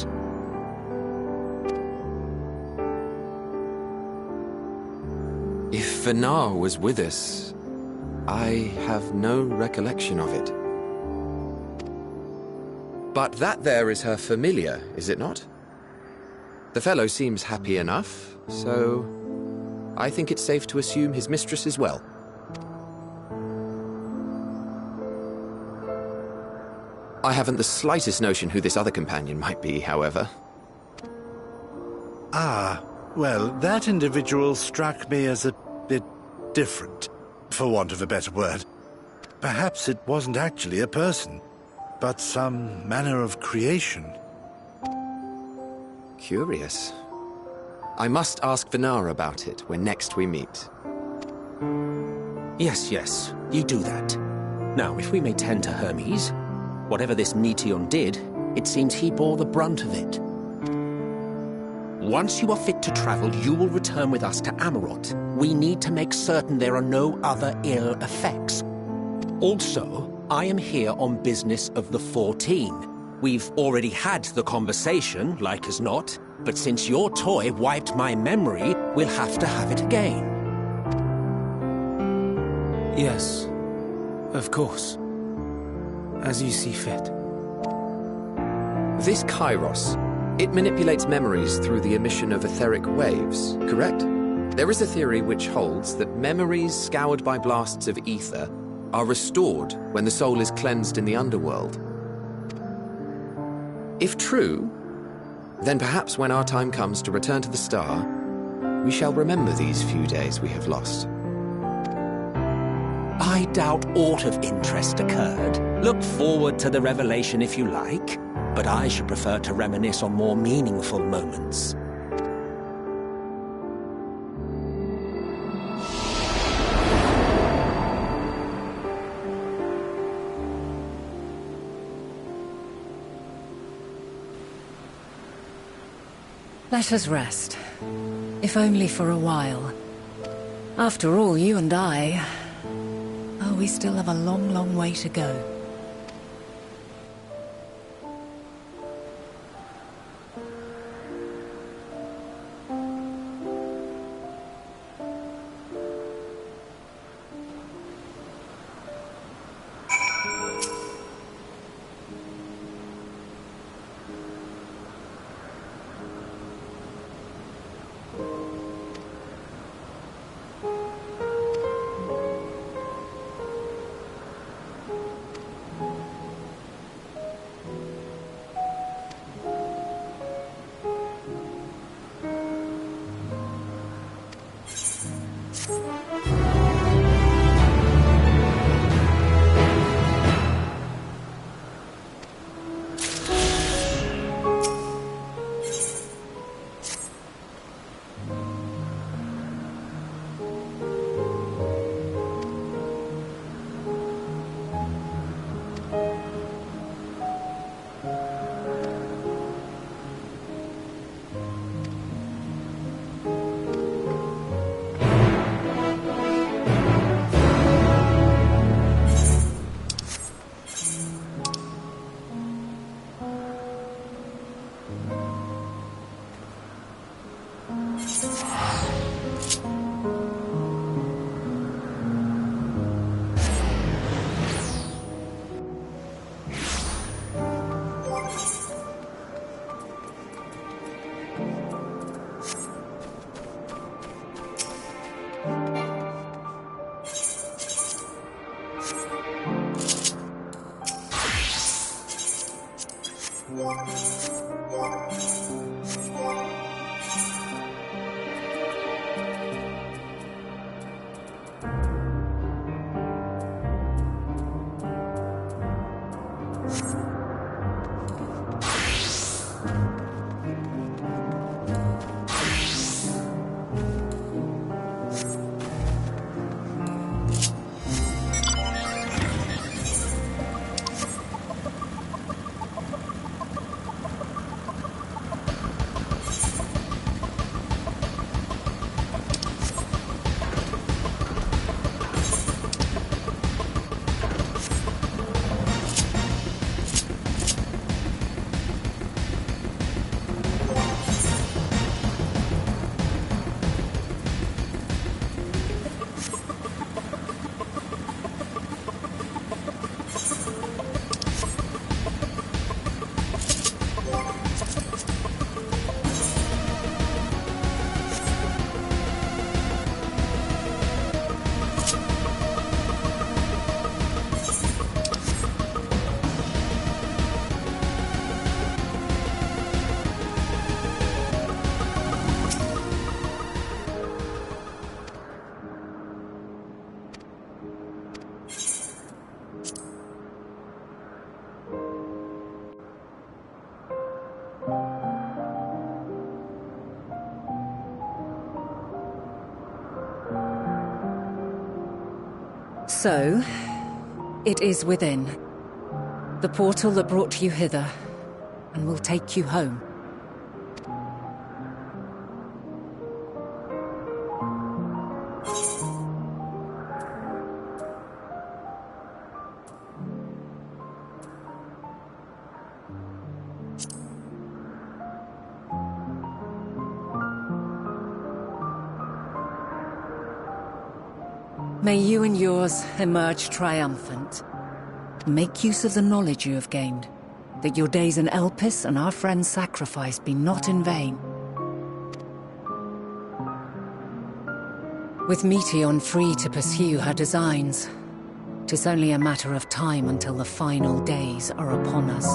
If Vinar was with us, I have no recollection of it. But that there is her familiar, is it not? The fellow seems happy enough, so I think it's safe to assume his mistress is well. I haven't the slightest notion who this other companion might be, however. Ah, well, that individual struck me as a bit different, for want of a better word. Perhaps it wasn't actually a person, but some manner of creation. Curious. I must ask Vinar about it when next we meet. Yes, you do that. Now, if we may tend to Hermes, whatever this Meteion did, it seems he bore the brunt of it. Once you are fit to travel, you will return with us to Amarot. We need to make certain there are no other ill effects. Also, I am here on business of the 14. We've already had the conversation, like as not, but since your toy wiped my memory, we'll have to have it again. Yes, of course. As you see fit. This Kairos, it manipulates memories through the emission of etheric waves, correct? There is a theory which holds that memories scoured by blasts of ether are restored when the soul is cleansed in the underworld. If true, then perhaps when our time comes to return to the star, we shall remember these few days we have lost. I doubt aught of interest occurred. Look forward to the revelation if you like, but I should prefer to reminisce on more meaningful moments. Let us rest, if only for a while. After all, you and I... Oh, we still have a long, long way to go. So, it is within. The portal that brought you hither, and will take you home. May you and yours emerge triumphant. Make use of the knowledge you have gained, that your days in Elpis and our friend's sacrifice be not in vain. With Meteion free to pursue her designs, 'tis only a matter of time until the final days are upon us.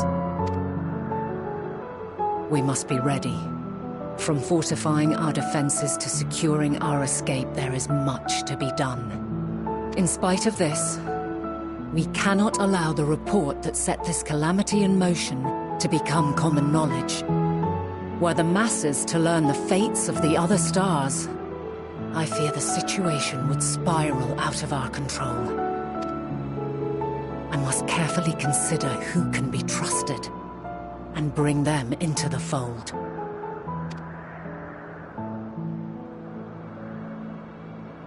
We must be ready. From fortifying our defenses to securing our escape, there is much to be done. In spite of this, we cannot allow the report that set this calamity in motion to become common knowledge. Were the masses to learn the fates of the other stars, I fear the situation would spiral out of our control. I must carefully consider who can be trusted and bring them into the fold.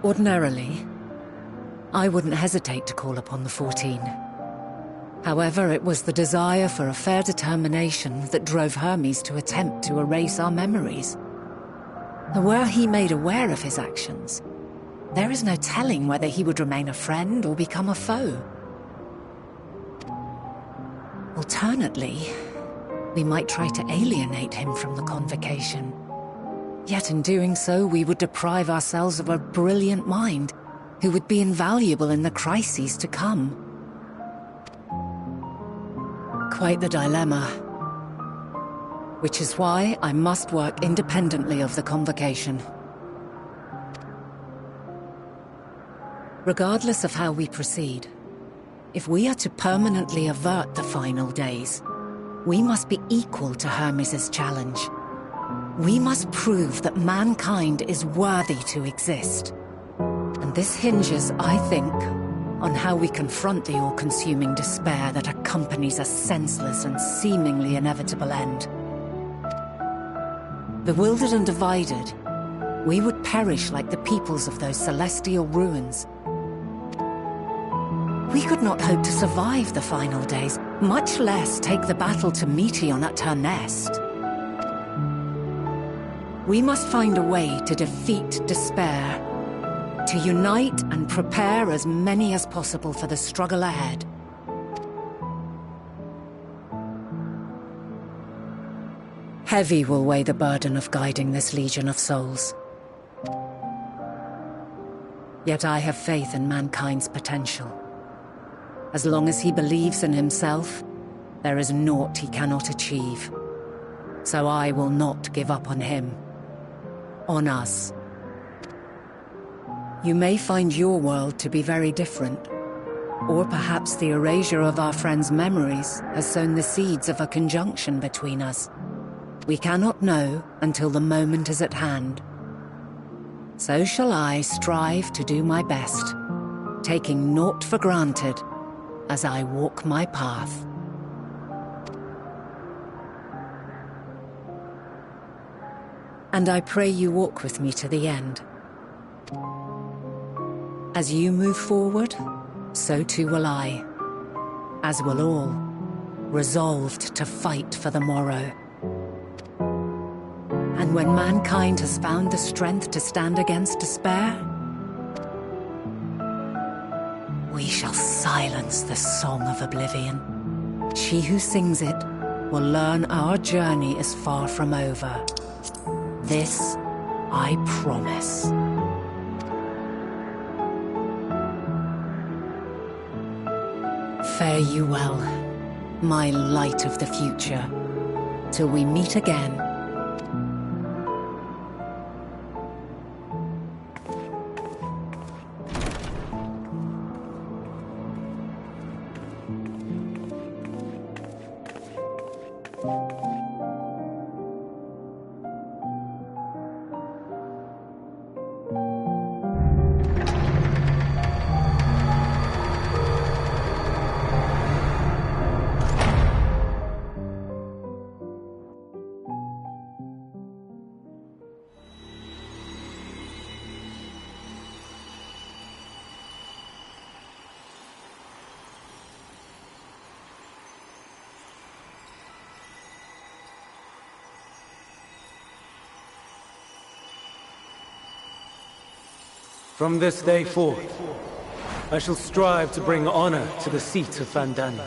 Ordinarily, I wouldn't hesitate to call upon the 14. However, it was the desire for a fair determination that drove Hermes to attempt to erase our memories. And were he made aware of his actions, there is no telling whether he would remain a friend or become a foe. Alternately, we might try to alienate him from the convocation. Yet in doing so, we would deprive ourselves of a brilliant mind who would be invaluable in the crises to come. Quite the dilemma. Which is why I must work independently of the convocation. Regardless of how we proceed, if we are to permanently avert the final days, we must be equal to Hermes' challenge. We must prove that mankind is worthy to exist. And this hinges, I think, on how we confront the all-consuming despair that accompanies a senseless and seemingly inevitable end. Bewildered and divided, we would perish like the peoples of those celestial ruins. We could not hope to survive the final days, much less take the battle to Meteion at her nest. We must find a way to defeat despair, to unite and prepare as many as possible for the struggle ahead. Heavy will weigh the burden of guiding this legion of souls. Yet I have faith in mankind's potential. As long as he believes in himself, There is naught he cannot achieve. So I will not give up on him. On us. You may find your world to be very different. Or perhaps the erasure of our friends' memories has sown the seeds of a conjunction between us. We cannot know until the moment is at hand. So shall I strive to do my best, taking naught for granted as I walk my path. And I pray you walk with me to the end. As you move forward, so too will I, as will all, resolved to fight for the morrow. And when mankind has found the strength to stand against despair, we shall silence the song of oblivion. She who sings it will learn our journey is far from over. This I promise. Fare you well, my light of the future, till we meet again. From this day forth, I shall strive to bring honor to the seat of Vandana.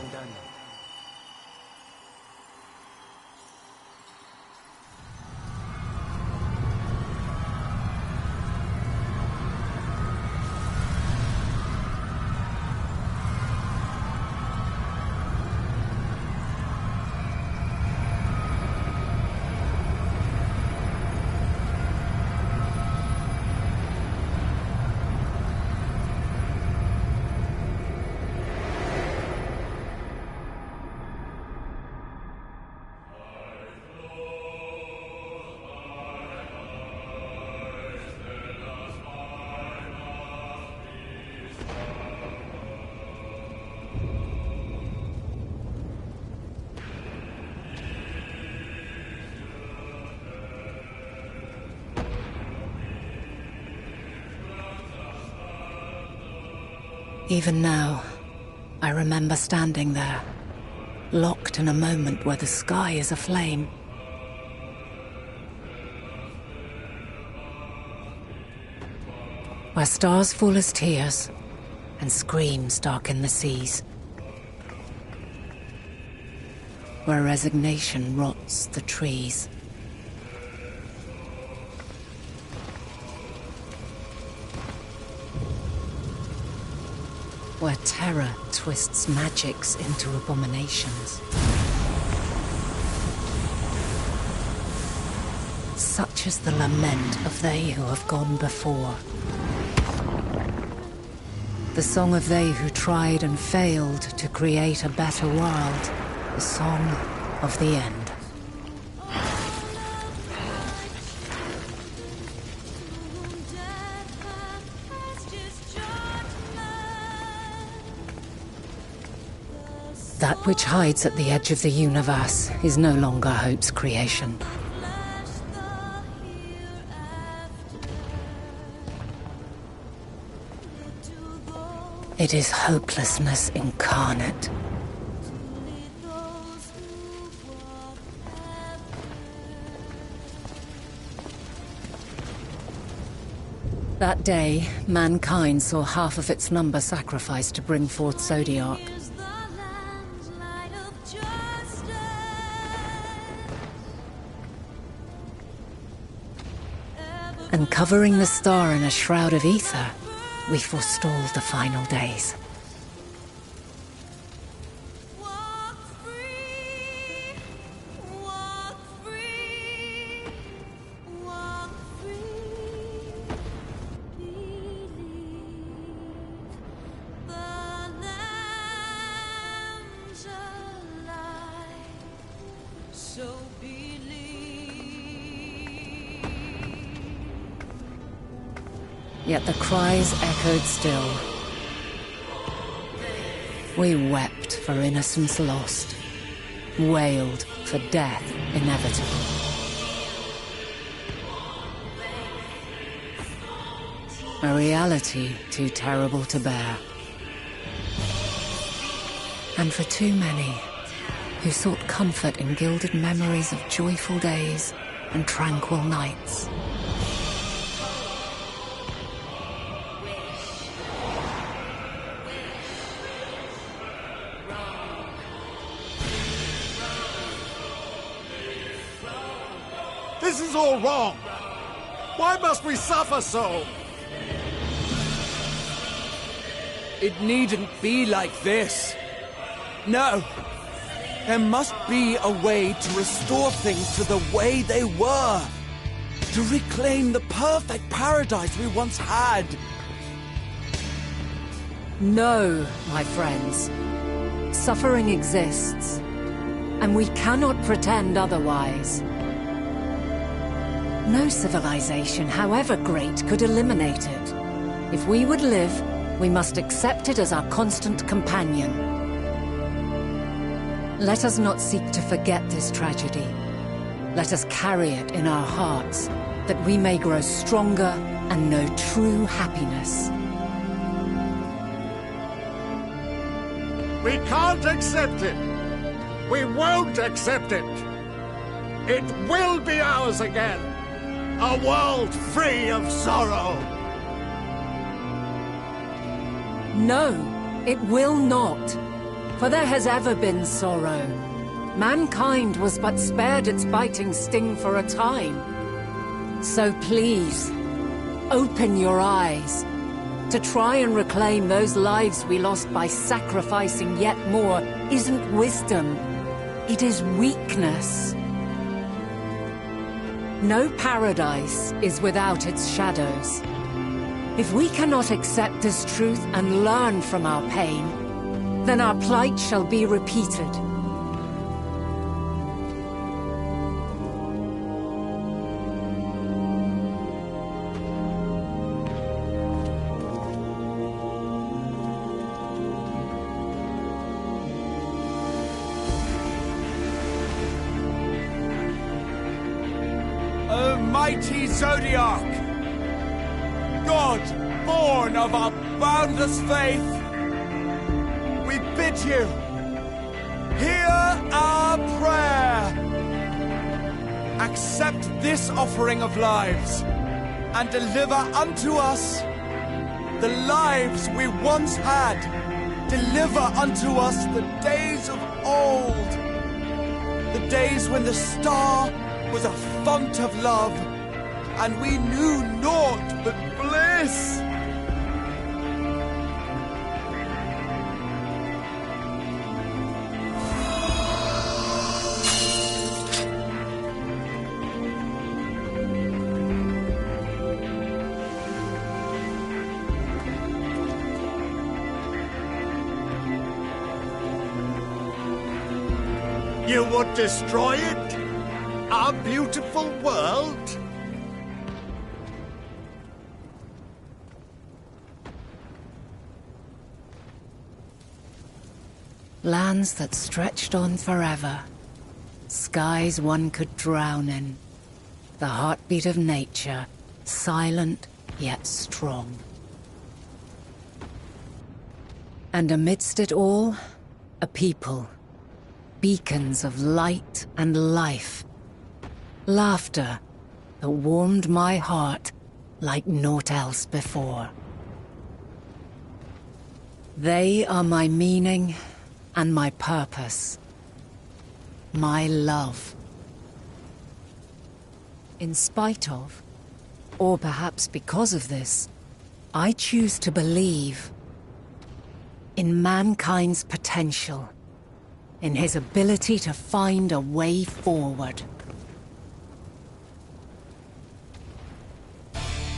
Even now, I remember standing there, locked in a moment where the sky is aflame. Where stars fall as tears, and screams darken the seas. Where resignation rots the trees. Where terror twists magics into abominations. Such is the lament of they who have gone before. The song of they who tried and failed to create a better world. The song of the end. That which hides at the edge of the universe is no longer hope's creation. It is hopelessness incarnate. That day, mankind saw half of its number sacrificed to bring forth Zodiac. And covering the star in a shroud of ether, we forestalled the final days. Yet the cries echoed still. We wept for innocence lost, wailed for death inevitable. A reality too terrible to bear. And for too many who sought comfort in gilded memories of joyful days and tranquil nights. This is all wrong! Why must we suffer so? It needn't be like this. No. There must be a way to restore things to the way they were. To reclaim the perfect paradise we once had. No, my friends. Suffering exists, and we cannot pretend otherwise. No civilization, however great, could eliminate it. If we would live, we must accept it as our constant companion. Let us not seek to forget this tragedy. Let us carry it in our hearts, that we may grow stronger and know true happiness. We can't accept it! We won't accept it! It will be ours again! A world free of sorrow! No, it will not. For there has ever been sorrow. Mankind was but spared its biting sting for a time. So please, open your eyes. To try and reclaim those lives we lost by sacrificing yet more isn't wisdom. It is weakness. No paradise is without its shadows. If we cannot accept this truth and learn from our pain, then our plight shall be repeated. O mighty Zodiac! God, born of our boundless faith, we bid you, hear our prayer. Accept this offering of lives, and deliver unto us the lives we once had. Deliver unto us the days of old, the days when the star was a font of love, and we knew naught but bliss. You would destroy it? Our beautiful world? Lands that stretched on forever. Skies one could drown in. The heartbeat of nature, silent yet strong. And amidst it all, a people. Beacons of light and life. Laughter that warmed my heart like naught else before. They are my meaning and my purpose. My love. In spite of, or perhaps because of this, I choose to believe in mankind's potential. In his ability to find a way forward.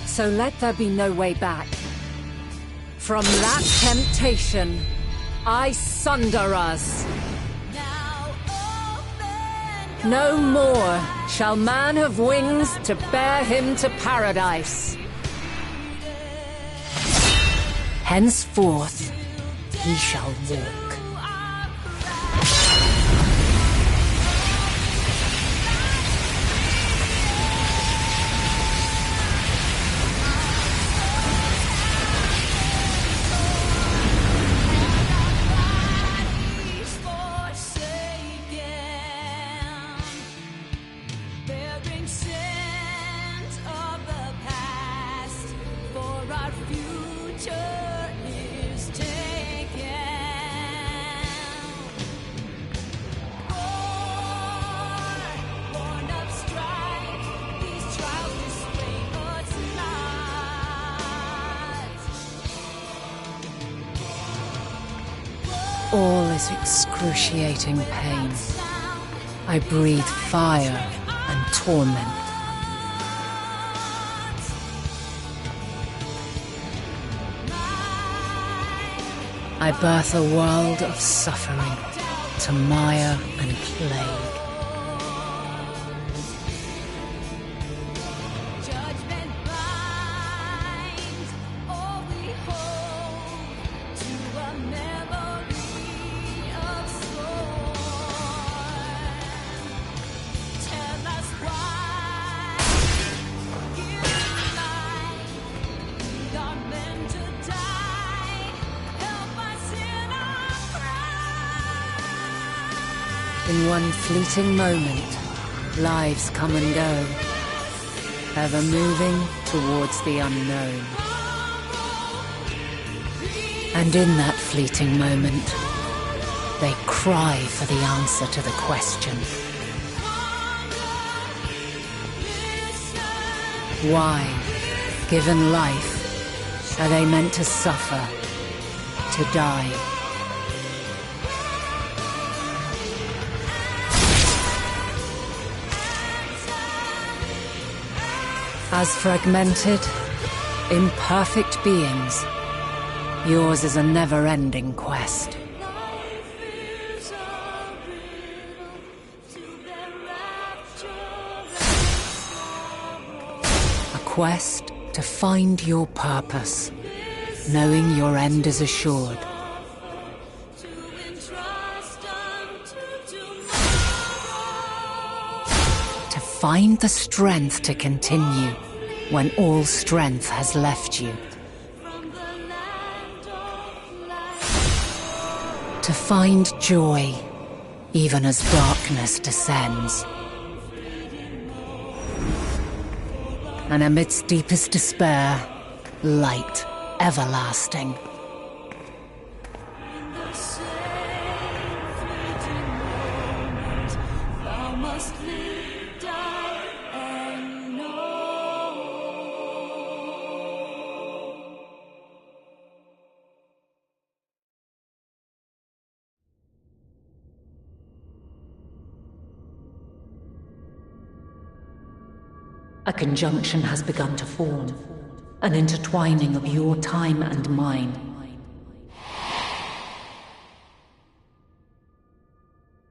So let there be no way back. From that temptation, I sunder us. No more shall man have wings to bear him to paradise. Henceforth, he shall walk. All is excruciating pain. I breathe fire and torment. I birth a world of suffering to mire and plague. In one fleeting moment, lives come and go, ever moving towards the unknown. And in that fleeting moment, they cry for the answer to the question. Why, given life, are they meant to suffer, to die? As fragmented, imperfect beings, yours is a never-ending quest. A quest to find your purpose, knowing your end is assured. To find the strength to continue when all strength has left you. To find joy even as darkness descends. And amidst deepest despair, light everlasting. A conjunction has begun to form, an intertwining of your time and mine.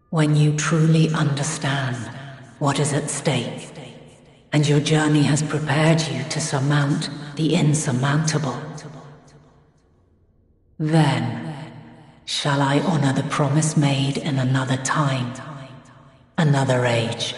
When you truly understand what is at stake, and your journey has prepared you to surmount the insurmountable, then shall I honor the promise made in another time, another age.